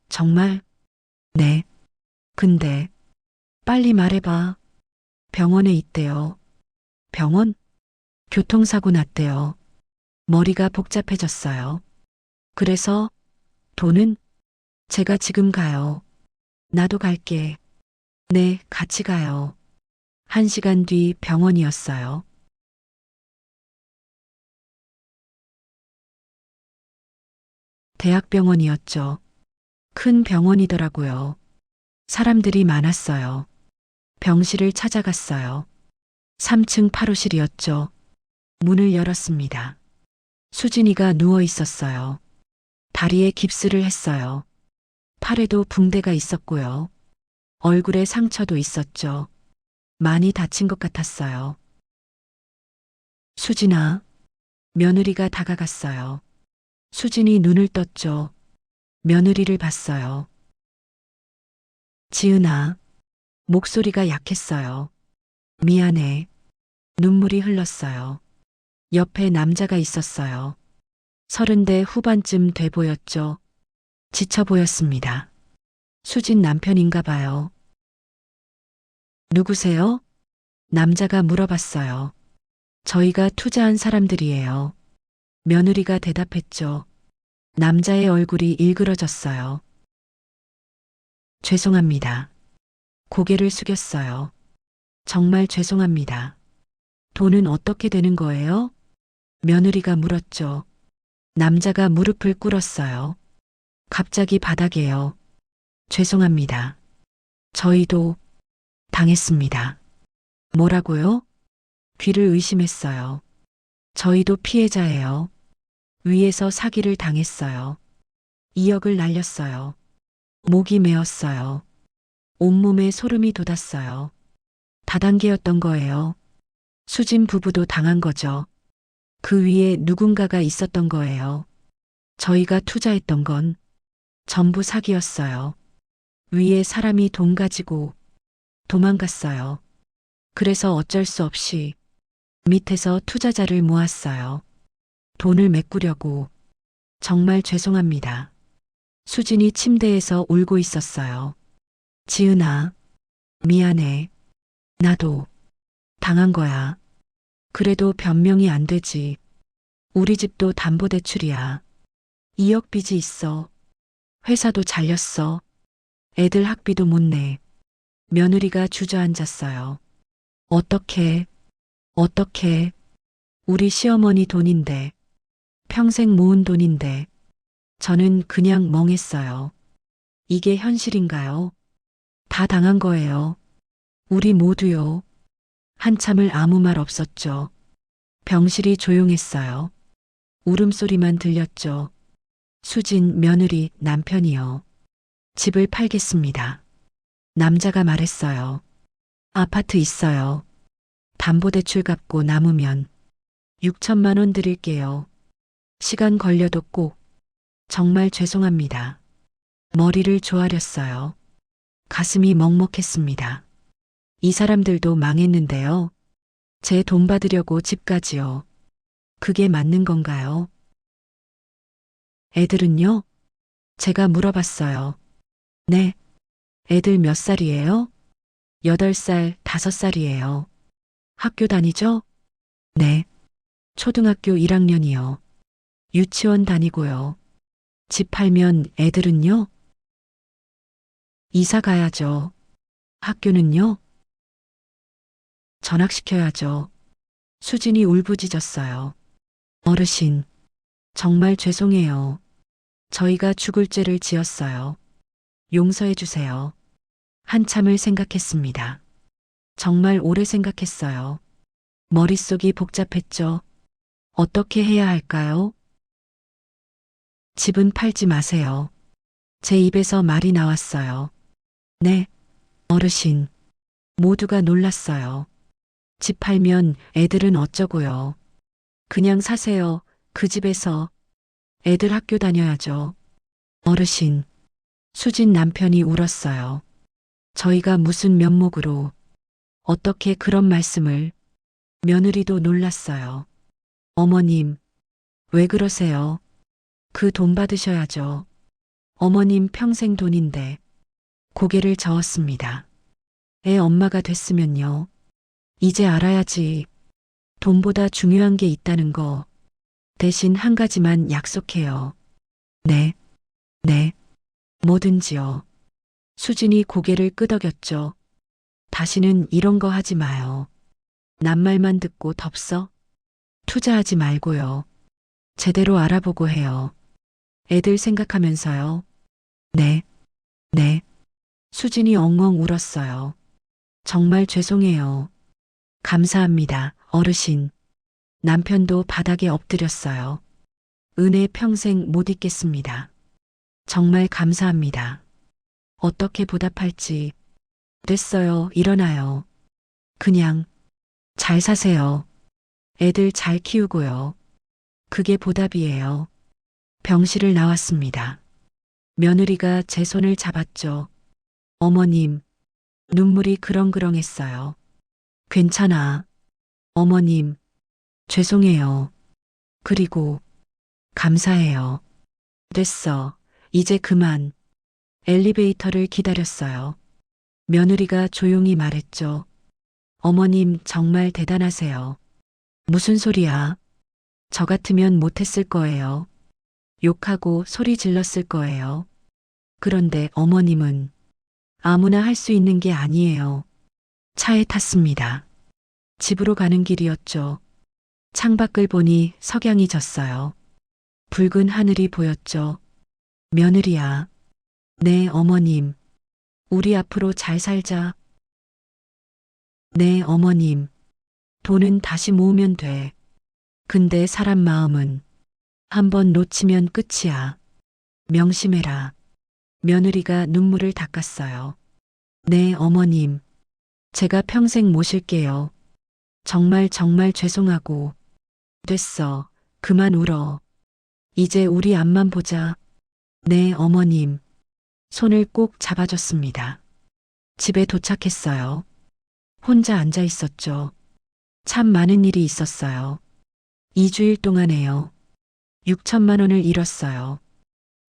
정말? 네. 근데, 빨리 말해봐. 병원에 있대요. 병원? 교통사고 났대요. 머리가 복잡해졌어요. 그래서, 돈은? 제가 지금 가요. 나도 갈게. 네, 같이 가요. 1시간 뒤 병원이었어요. 대학병원이었죠. 큰 병원이더라고요. 사람들이 많았어요. 병실을 찾아갔어요. 3층 8호실이었죠. 문을 열었습니다. 수진이가 누워 있었어요. 다리에 깁스를 했어요. 팔에도 붕대가 있었고요. 얼굴에 상처도 있었죠. 많이 다친 것 같았어요. 수진아, 며느리가 다가갔어요. 수진이 눈을 떴죠. 며느리를 봤어요. 지은아, 목소리가 약했어요. 미안해. 눈물이 흘렀어요. 옆에 남자가 있었어요. 30대 후반쯤 돼 보였죠. 지쳐 보였습니다. 수진 남편인가 봐요. 누구세요? 남자가 물어봤어요. 저희가 투자한 사람들이에요. 며느리가 대답했죠. 남자의 얼굴이 일그러졌어요. 죄송합니다. 고개를 숙였어요. 정말 죄송합니다. 돈은 어떻게 되는 거예요? 며느리가 물었죠. 남자가 무릎을 꿇었어요. 갑자기 바닥에요. 죄송합니다. 저희도 당했습니다. 뭐라고요? 귀를 의심했어요. 저희도 피해자예요. 위에서 사기를 당했어요. 2억을 날렸어요. 목이 메었어요. 온몸에 소름이 돋았어요. 다단계였던 거예요. 수진 부부도 당한 거죠. 그 위에 누군가가 있었던 거예요. 저희가 투자했던 건 전부 사기였어요. 위에 사람이 돈 가지고 도망갔어요. 그래서 어쩔 수 없이 밑에서 투자자를 모았어요. 돈을 메꾸려고. 정말 죄송합니다. 수진이 침대에서 울고 있었어요. 지은아, 미안해. 나도 당한 거야. 그래도 변명이 안 되지. 우리 집도 담보대출이야. 2억 빚이 있어. 회사도 잘렸어. 애들 학비도 못 내. 며느리가 주저앉았어요. 어떻게 우리 시어머니 돈인데, 평생 모은 돈인데, 저는 그냥 멍했어요. 이게 현실인가요? 다 당한 거예요. 우리 모두요. 한참을 아무 말 없었죠. 병실이 조용했어요. 울음소리만 들렸죠. 수진, 며느리, 남편이요. 집을 팔겠습니다. 남자가 말했어요. 아파트 있어요. 담보대출 갚고 남으면 6천만 원 드릴게요. 시간 걸려도 꼭. 정말 죄송합니다. 머리를 조아렸어요. 가슴이 먹먹했습니다. 이 사람들도 망했는데요. 제 돈 받으려고 집까지요. 그게 맞는 건가요? 애들은요? 제가 물어봤어요. 네. 애들 몇 살이에요? 8살, 5살이에요. 학교 다니죠? 네. 초등학교 1학년이요. 유치원 다니고요. 집 팔면 애들은요? 이사 가야죠. 학교는요? 전학시켜야죠. 수진이 울부짖었어요. 어르신, 정말 죄송해요. 저희가 죽을 죄를 지었어요. 용서해 주세요. 한참을 생각했습니다. 정말 오래 생각했어요. 머릿속이 복잡했죠. 어떻게 해야 할까요? 집은 팔지 마세요. 제 입에서 말이 나왔어요. 네, 어르신. 모두가 놀랐어요. 집 팔면 애들은 어쩌고요. 그냥 사세요. 그 집에서. 애들 학교 다녀야죠. 어르신. 수진 남편이 울었어요. 저희가 무슨 면목으로, 어떻게 그런 말씀을. 며느리도 놀랐어요. 어머님, 왜 그러세요? 그 돈 받으셔야죠. 어머님 평생 돈인데. 고개를 저었습니다. 애 엄마가 됐으면요. 이제 알아야지. 돈보다 중요한 게 있다는 거. 대신 한 가지만 약속해요. 네, 네, 뭐든지요. 수진이 고개를 끄덕였죠. 다시는 이런 거 하지 마요. 낱말만 듣고 덥서? 투자하지 말고요. 제대로 알아보고 해요. 애들 생각하면서요. 네, 네. 수진이 엉엉 울었어요. 정말 죄송해요. 감사합니다, 어르신. 남편도 바닥에 엎드렸어요. 은혜 평생 못 잊겠습니다. 정말 감사합니다. 어떻게 보답할지. 됐어요, 일어나요. 그냥 잘 사세요. 애들 잘 키우고요. 그게 보답이에요. 병실을 나왔습니다. 며느리가 제 손을 잡았죠. 어머님, 눈물이 그렁그렁했어요. 괜찮아. 어머님, 죄송해요. 그리고 감사해요. 됐어. 이제 그만. 엘리베이터를 기다렸어요. 며느리가 조용히 말했죠. 어머님 정말 대단하세요. 무슨 소리야? 저 같으면 못했을 거예요. 욕하고 소리 질렀을 거예요. 그런데 어머님은 아무나 할 수 있는 게 아니에요. 차에 탔습니다. 집으로 가는 길이었죠. 창밖을 보니 석양이 졌어요. 붉은 하늘이 보였죠. 며느리야. 네, 어머님. 우리 앞으로 잘 살자. 네, 어머님. 돈은 다시 모으면 돼. 근데 사람 마음은 한번 놓치면 끝이야. 명심해라. 며느리가 눈물을 닦았어요. 네, 어머님. 제가 평생 모실게요. 정말 정말 죄송하고. 됐어. 그만 울어. 이제 우리 앞만 보자. 네, 어머님. 손을 꼭 잡아줬습니다. 집에 도착했어요. 혼자 앉아 있었죠. 참 많은 일이 있었어요. 2주일 동안에요. 6천만 원을 잃었어요.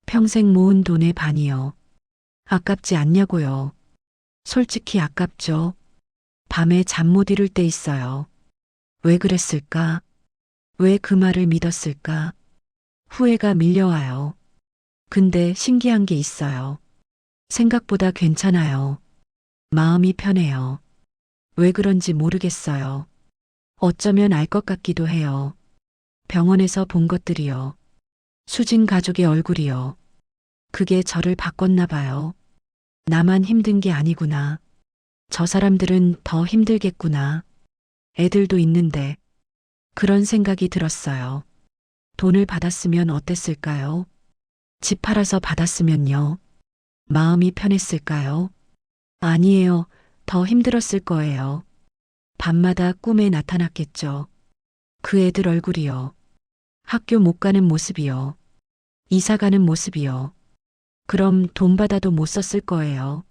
평생 모은 돈의 반이요. 아깝지 않냐고요. 솔직히 아깝죠. 밤에 잠 못 이룰 때 있어요. 왜 그랬을까? 왜 그 말을 믿었을까? 후회가 밀려와요. 근데 신기한 게 있어요. 생각보다 괜찮아요. 마음이 편해요. 왜 그런지 모르겠어요. 어쩌면 알 것 같기도 해요. 병원에서 본 것들이요. 수진 가족의 얼굴이요. 그게 저를 바꿨나 봐요. 나만 힘든 게 아니구나. 저 사람들은 더 힘들겠구나. 애들도 있는데 그런 생각이 들었어요. 돈을 받았으면 어땠을까요? 집 팔아서 받았으면요. 마음이 편했을까요? 아니에요. 더 힘들었을 거예요. 밤마다 꿈에 나타났겠죠. 그 애들 얼굴이요. 학교 못 가는 모습이요. 이사 가는 모습이요. 그럼 돈 받아도 못 썼을 거예요.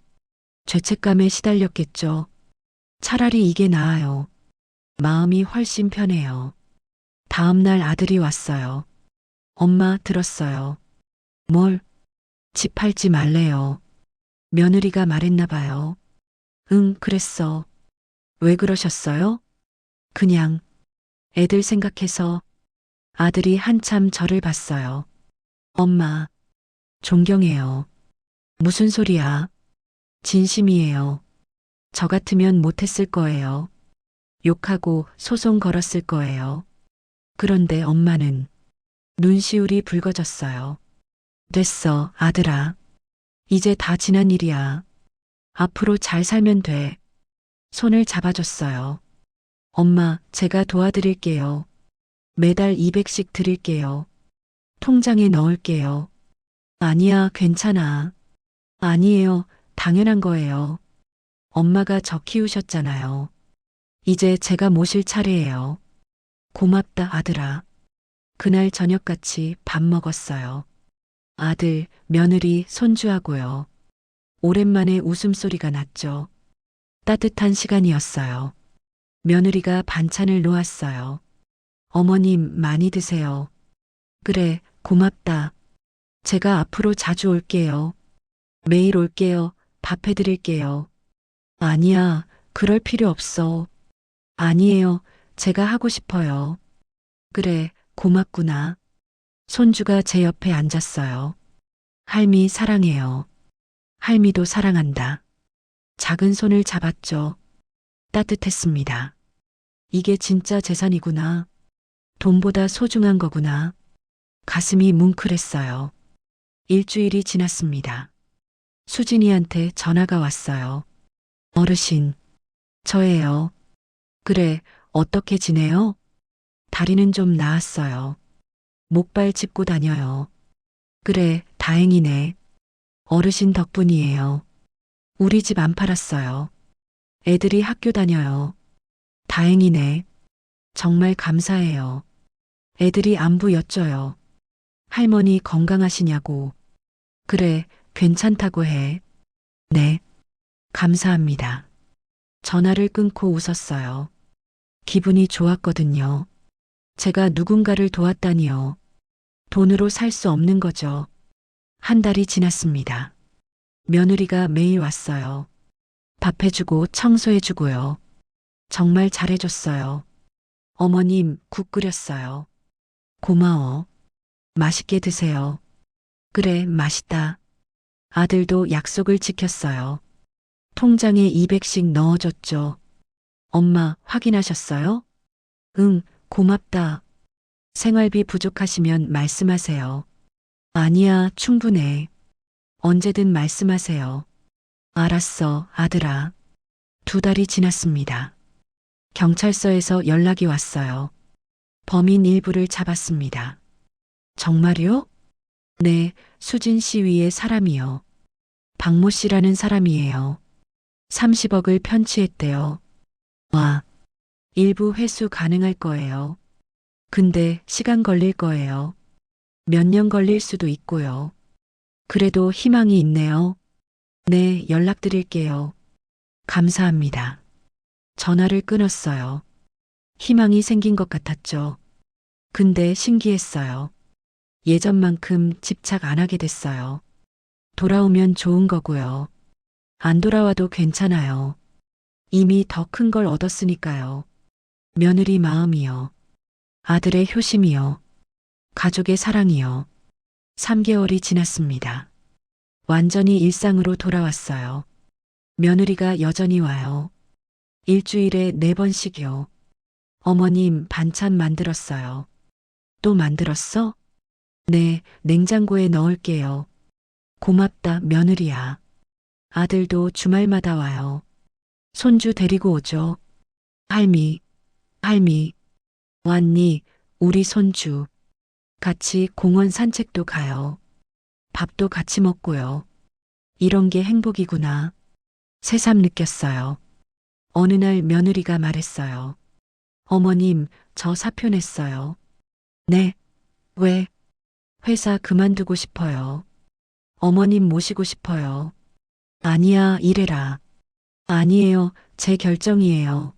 죄책감에 시달렸겠죠. 차라리 이게 나아요. 마음이 훨씬 편해요. 다음 날 아들이 왔어요. 엄마 들었어요. 뭘? 집 팔지 말래요. 며느리가 말했나 봐요. 응, 그랬어. 왜 그러셨어요? 그냥 애들 생각해서. 아들이 한참 저를 봤어요. 엄마, 존경해요. 무슨 소리야? 진심이에요. 저 같으면 못했을 거예요. 욕하고 소송 걸었을 거예요. 그런데 엄마는 눈시울이 붉어졌어요. 됐어, 아들아. 이제 다 지난 일이야. 앞으로 잘 살면 돼. 손을 잡아줬어요. 엄마, 제가 도와드릴게요. 매달 200씩 드릴게요. 통장에 넣을게요. 아니야, 괜찮아. 아니에요, 당연한 거예요. 엄마가 저 키우셨잖아요. 이제 제가 모실 차례예요. 고맙다, 아들아. 그날 저녁같이 밥 먹었어요. 아들, 며느리, 손주하고요. 오랜만에 웃음소리가 났죠. 따뜻한 시간이었어요. 며느리가 반찬을 놓았어요. 어머님, 많이 드세요. 그래, 고맙다. 제가 앞으로 자주 올게요. 매일 올게요. 밥 해드릴게요. 아니야, 그럴 필요 없어. 아니에요. 제가 하고 싶어요. 그래, 고맙구나. 손주가 제 옆에 앉았어요. 할미 사랑해요. 할미도 사랑한다. 작은 손을 잡았죠. 따뜻했습니다. 이게 진짜 재산이구나. 돈보다 소중한 거구나. 가슴이 뭉클했어요. 일주일이 지났습니다. 수진이한테 전화가 왔어요. 어르신, 저예요. 그래, 어떻게 지내요? 다리는 좀 나았어요. 목발 짚고 다녀요. 그래, 다행이네. 어르신 덕분이에요. 우리 집 안 팔았어요. 애들이 학교 다녀요. 다행이네. 정말 감사해요. 애들이 안부 여쭤요. 할머니 건강하시냐고. 그래, 괜찮다고 해. 네. 감사합니다. 전화를 끊고 웃었어요. 기분이 좋았거든요. 제가 누군가를 도왔다니요. 돈으로 살 수 없는 거죠. 한 달이 지났습니다. 며느리가 매일 왔어요. 밥 해주고 청소해주고요. 정말 잘해줬어요. 어머님, 국 끓였어요. 고마워. 맛있게 드세요. 그래, 맛있다. 아들도 약속을 지켰어요. 통장에 200씩 넣어줬죠. 엄마, 확인하셨어요? 응, 고맙다. 생활비 부족하시면 말씀하세요. 아니야, 충분해. 언제든 말씀하세요. 알았어, 아들아. 2달이 지났습니다. 경찰서에서 연락이 왔어요. 범인 일부를 잡았습니다. 정말요? 네, 수진 씨 위에 사람이요. 박모 씨라는 사람이에요. 30억을 편취했대요. 와, 일부 회수 가능할 거예요. 근데 시간 걸릴 거예요. 몇 년 걸릴 수도 있고요. 그래도 희망이 있네요. 네, 연락드릴게요. 감사합니다. 전화를 끊었어요. 희망이 생긴 것 같았죠. 근데 신기했어요. 예전만큼 집착 안 하게 됐어요. 돌아오면 좋은 거고요. 안 돌아와도 괜찮아요. 이미 더 큰 걸 얻었으니까요. 며느리 마음이요. 아들의 효심이요. 가족의 사랑이요. 3개월이 지났습니다. 완전히 일상으로 돌아왔어요. 며느리가 여전히 와요. 일주일에 4번씩이요. 어머님 반찬 만들었어요. 또 만들었어? 네, 냉장고에 넣을게요. 고맙다, 며느리야. 아들도 주말마다 와요. 손주 데리고 오죠. 할미, 할미, 왔니? 우리 손주. 같이 공원 산책도 가요. 밥도 같이 먹고요. 이런 게 행복이구나. 새삼 느꼈어요. 어느 날 며느리가 말했어요. 어머님, 저 사표 냈어요. 네, 왜? 회사 그만두고 싶어요. 어머님 모시고 싶어요. 아니야, 이래라. 아니에요, 제 결정이에요.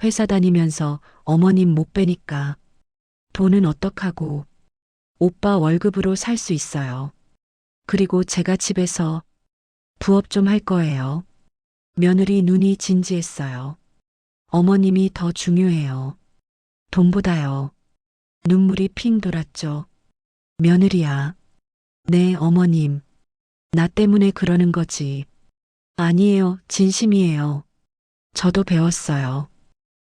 회사 다니면서 어머님 못 뵈니까. 돈은 어떡하고. 오빠 월급으로 살 수 있어요. 그리고 제가 집에서 부업 좀 할 거예요. 며느리 눈이 진지했어요. 어머님이 더 중요해요. 돈보다요. 눈물이 핑 돌았죠. 며느리야. 네, 어머님. 나 때문에 그러는 거지. 아니에요, 진심이에요. 저도 배웠어요.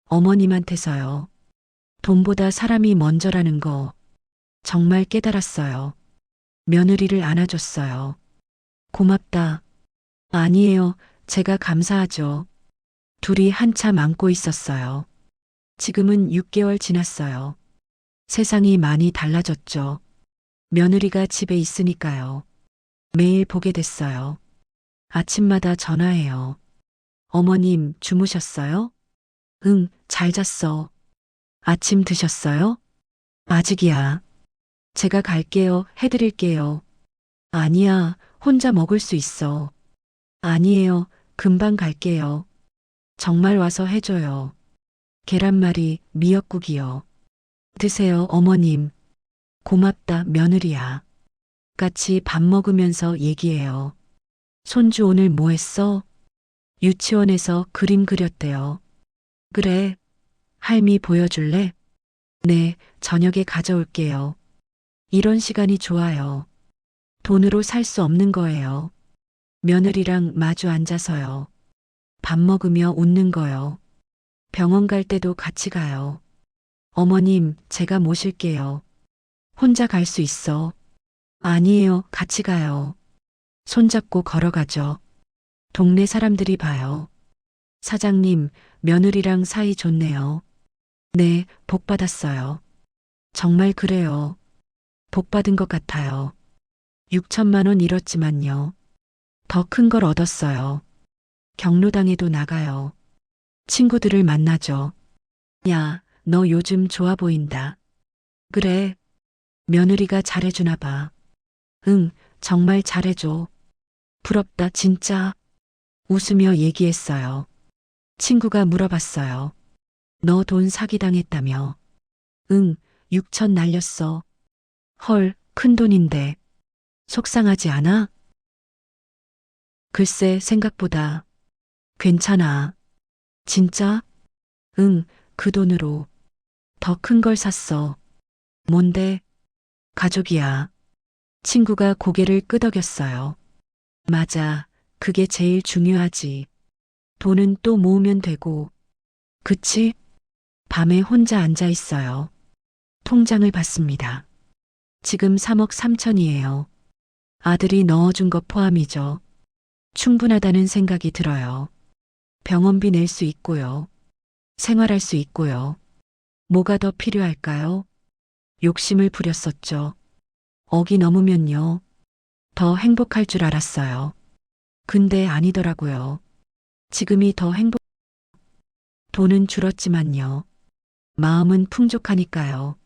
어머님한테서요. 돈보다 사람이 먼저라는 거 정말 깨달았어요. 며느리를 안아줬어요. 고맙다. 아니에요, 제가 감사하죠. 둘이 한참 안고 있었어요. 지금은 6개월 지났어요. 세상이 많이 달라졌죠. 며느리가 집에 있으니까요. 매일 보게 됐어요. 아침마다 전화해요. 어머님, 주무셨어요? 응, 잘 잤어. 아침 드셨어요? 아직이야. 제가 갈게요. 해드릴게요. 아니야, 혼자 먹을 수 있어. 아니에요, 금방 갈게요. 정말 와서 해줘요. 계란말이, 미역국이요. 드세요, 어머님. 고맙다, 며느리야. 같이 밥 먹으면서 얘기해요. 손주 오늘 뭐 했어? 유치원에서 그림 그렸대요. 그래. 할미 보여줄래? 네, 저녁에 가져올게요. 이런 시간이 좋아요. 돈으로 살 수 없는 거예요. 며느리랑 마주 앉아서요. 밥 먹으며 웃는 거요. 병원 갈 때도 같이 가요. 어머님, 제가 모실게요. 혼자 갈 수 있어. 아니에요, 같이 가요. 손잡고 걸어가죠. 동네 사람들이 봐요. 사장님, 며느리랑 사이 좋네요. 네, 복 받았어요. 정말 그래요. 복 받은 것 같아요. 6천만 원 잃었지만요. 더 큰 걸 얻었어요. 경로당에도 나가요. 친구들을 만나죠. 야, 너 요즘 좋아 보인다. 그래. 며느리가 잘해주나 봐. 응, 정말 잘해줘. 부럽다, 진짜. 웃으며 얘기했어요. 친구가 물어봤어요. 너 돈 사기당했다며. 응, 6천 날렸어. 헐, 큰 돈인데. 속상하지 않아? 글쎄, 생각보다. 괜찮아. 진짜? 응, 그 돈으로. 더 큰 걸 샀어. 뭔데? 가족이야. 친구가 고개를 끄덕였어요. 맞아. 그게 제일 중요하지. 돈은 또 모으면 되고. 그치? 밤에 혼자 앉아 있어요. 통장을 봤습니다. 지금 3억 3천이에요. 아들이 넣어준 것 포함이죠. 충분하다는 생각이 들어요. 병원비 낼 수 있고요. 생활할 수 있고요. 뭐가 더 필요할까요? 욕심을 부렸었죠. 억이 넘으면요. 더 행복할 줄 알았어요. 근데 아니더라고요. 지금이 더 돈은 줄었지만요. 마음은 풍족하니까요.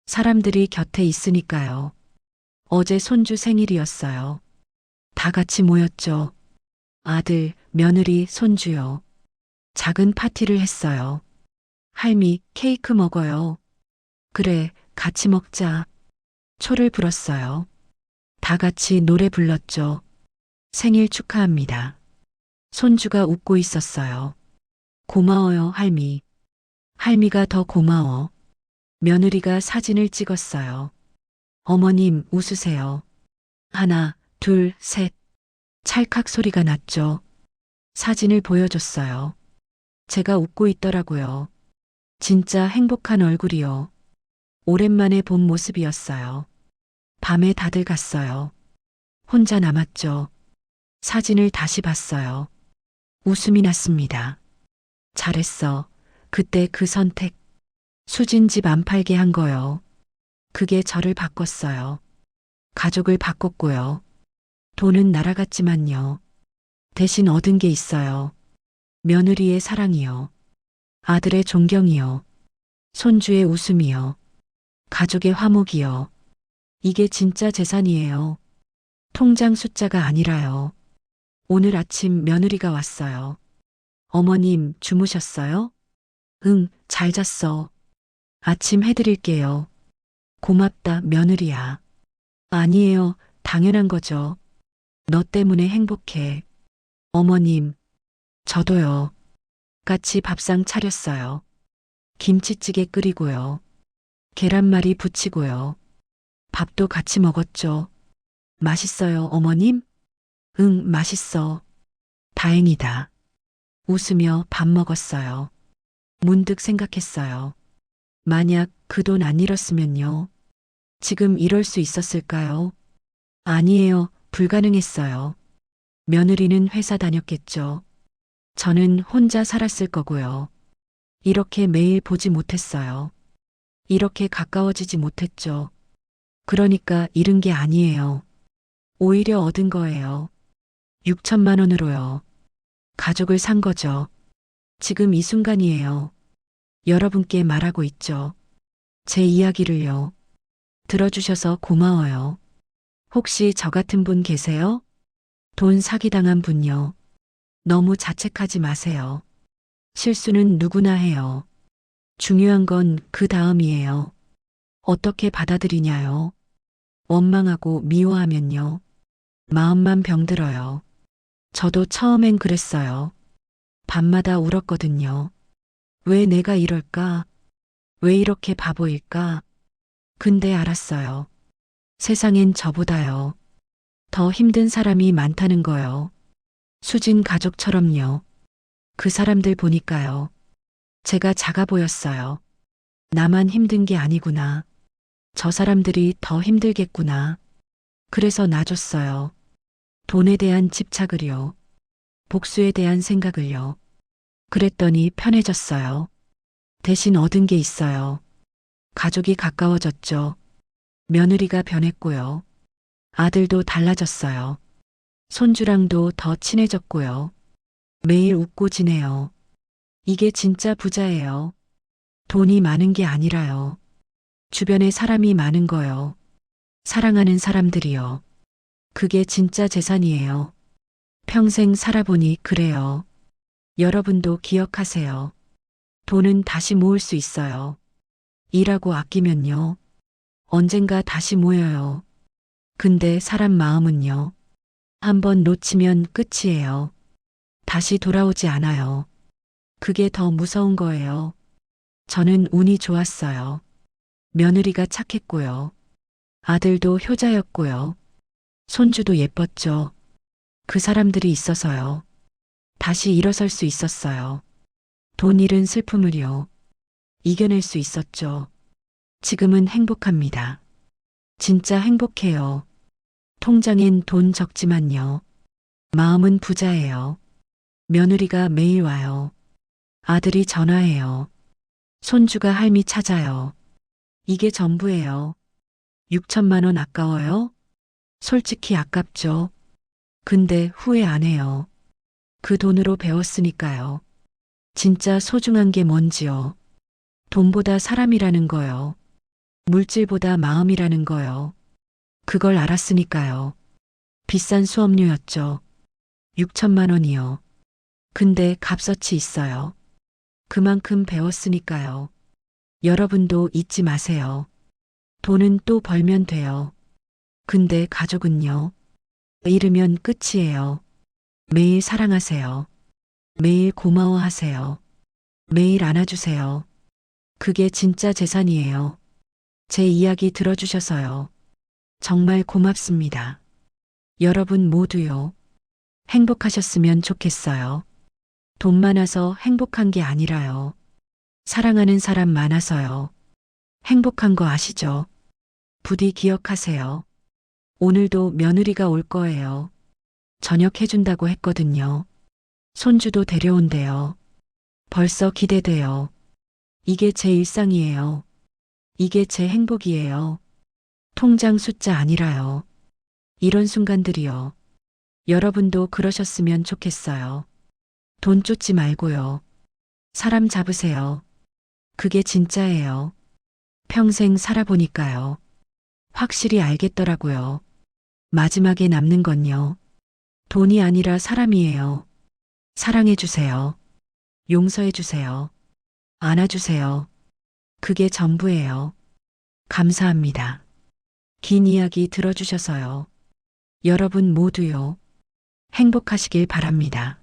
사람들이 곁에 있으니까요. 어제 손주 생일이었어요. 다 같이 모였죠. 아들, 며느리, 손주요. 작은 파티를 했어요. 할미, 케이크 먹어요. 그래, 같이 먹자. 초를 불었어요. 다 같이 노래 불렀죠. 생일 축하합니다. 손주가 웃고 있었어요. 고마워요, 할미. 할미가 더 고마워. 며느리가 사진을 찍었어요. 어머님, 웃으세요. 하나, 둘, 셋. 찰칵 소리가 났죠. 사진을 보여줬어요. 제가 웃고 있더라고요. 진짜 행복한 얼굴이요. 오랜만에 본 모습이었어요. 밤에 다들 갔어요. 혼자 남았죠. 사진을 다시 봤어요. 웃음이 났습니다. 잘했어. 그때 그 선택. 수진 집 안 팔게 한 거요. 그게 저를 바꿨어요. 가족을 바꿨고요. 돈은 날아갔지만요. 대신 얻은 게 있어요. 며느리의 사랑이요. 아들의 존경이요. 손주의 웃음이요. 가족의 화목이요. 이게 진짜 재산이에요. 통장 숫자가 아니라요. 오늘 아침 며느리가 왔어요. 어머님, 주무셨어요? 응, 잘 잤어. 아침 해드릴게요. 고맙다, 며느리야. 아니에요, 당연한 거죠. 너 때문에 행복해. 어머님, 저도요. 같이 밥상 차렸어요. 김치찌개 끓이고요. 계란말이 부치고요. 밥도 같이 먹었죠. 맛있어요, 어머님? 응, 맛있어. 다행이다. 웃으며 밥 먹었어요. 문득 생각했어요. 만약 그 돈 안 잃었으면요. 지금 이럴 수 있었을까요? 아니에요. 불가능했어요. 며느리는 회사 다녔겠죠. 저는 혼자 살았을 거고요. 이렇게 매일 보지 못했어요. 이렇게 가까워지지 못했죠. 그러니까 잃은 게 아니에요. 오히려 얻은 거예요. 6천만 원으로요. 가족을 산 거죠. 지금 이 순간이에요. 여러분께 말하고 있죠. 제 이야기를요. 들어주셔서 고마워요. 혹시 저 같은 분 계세요? 돈 사기당한 분요. 너무 자책하지 마세요. 실수는 누구나 해요. 중요한 건 그 다음이에요. 어떻게 받아들이냐요. 원망하고 미워하면요. 마음만 병들어요. 저도 처음엔 그랬어요. 밤마다 울었거든요. 왜 내가 이럴까? 왜 이렇게 바보일까? 근데 알았어요. 세상엔 저보다요. 더 힘든 사람이 많다는 거요. 수진 가족처럼요. 그 사람들 보니까요. 제가 작아 보였어요. 나만 힘든 게 아니구나. 저 사람들이 더 힘들겠구나. 그래서 놔줬어요. 돈에 대한 집착을요. 복수에 대한 생각을요. 그랬더니 편해졌어요. 대신 얻은 게 있어요. 가족이 가까워졌죠. 며느리가 변했고요. 아들도 달라졌어요. 손주랑도 더 친해졌고요. 매일 웃고 지내요. 이게 진짜 부자예요. 돈이 많은 게 아니라요. 주변에 사람이 많은 거요. 사랑하는 사람들이요. 그게 진짜 재산이에요. 평생 살아보니 그래요. 여러분도 기억하세요. 돈은 다시 모을 수 있어요. 일하고 아끼면요. 언젠가 다시 모여요. 근데 사람 마음은요. 한번 놓치면 끝이에요. 다시 돌아오지 않아요. 그게 더 무서운 거예요. 저는 운이 좋았어요. 며느리가 착했고요. 아들도 효자였고요. 손주도 예뻤죠. 그 사람들이 있어서요. 다시 일어설 수 있었어요. 돈 잃은 슬픔을요. 이겨낼 수 있었죠. 지금은 행복합니다. 진짜 행복해요. 통장엔 돈 적지만요. 마음은 부자예요. 며느리가 매일 와요. 아들이 전화해요. 손주가 할미 찾아요. 이게 전부예요. 6천만 원 아까워요? 솔직히 아깝죠. 근데 후회 안 해요. 그 돈으로 배웠으니까요. 진짜 소중한 게 뭔지요. 돈보다 사람이라는 거요. 물질보다 마음이라는 거요. 그걸 알았으니까요. 비싼 수업료였죠. 6천만 원이요. 근데 값어치 있어요. 그만큼 배웠으니까요. 여러분도 잊지 마세요. 돈은 또 벌면 돼요. 근데 가족은요. 잃으면 끝이에요. 매일 사랑하세요. 매일 고마워하세요. 매일 안아주세요. 그게 진짜 재산이에요. 제 이야기 들어주셔서요. 정말 고맙습니다. 여러분 모두요. 행복하셨으면 좋겠어요. 돈 많아서 행복한 게 아니라요. 사랑하는 사람 많아서요. 행복한 거 아시죠? 부디 기억하세요. 오늘도 며느리가 올 거예요. 저녁 해준다고 했거든요. 손주도 데려온대요. 벌써 기대돼요. 이게 제 일상이에요. 이게 제 행복이에요. 통장 숫자 아니라요. 이런 순간들이요. 여러분도 그러셨으면 좋겠어요. 돈 쫓지 말고요. 사람 잡으세요. 그게 진짜예요. 평생 살아보니까요. 확실히 알겠더라고요. 마지막에 남는 건요. 돈이 아니라 사람이에요. 사랑해주세요. 용서해주세요. 안아주세요. 그게 전부예요. 감사합니다. 긴 이야기 들어주셔서요. 여러분 모두요. 행복하시길 바랍니다.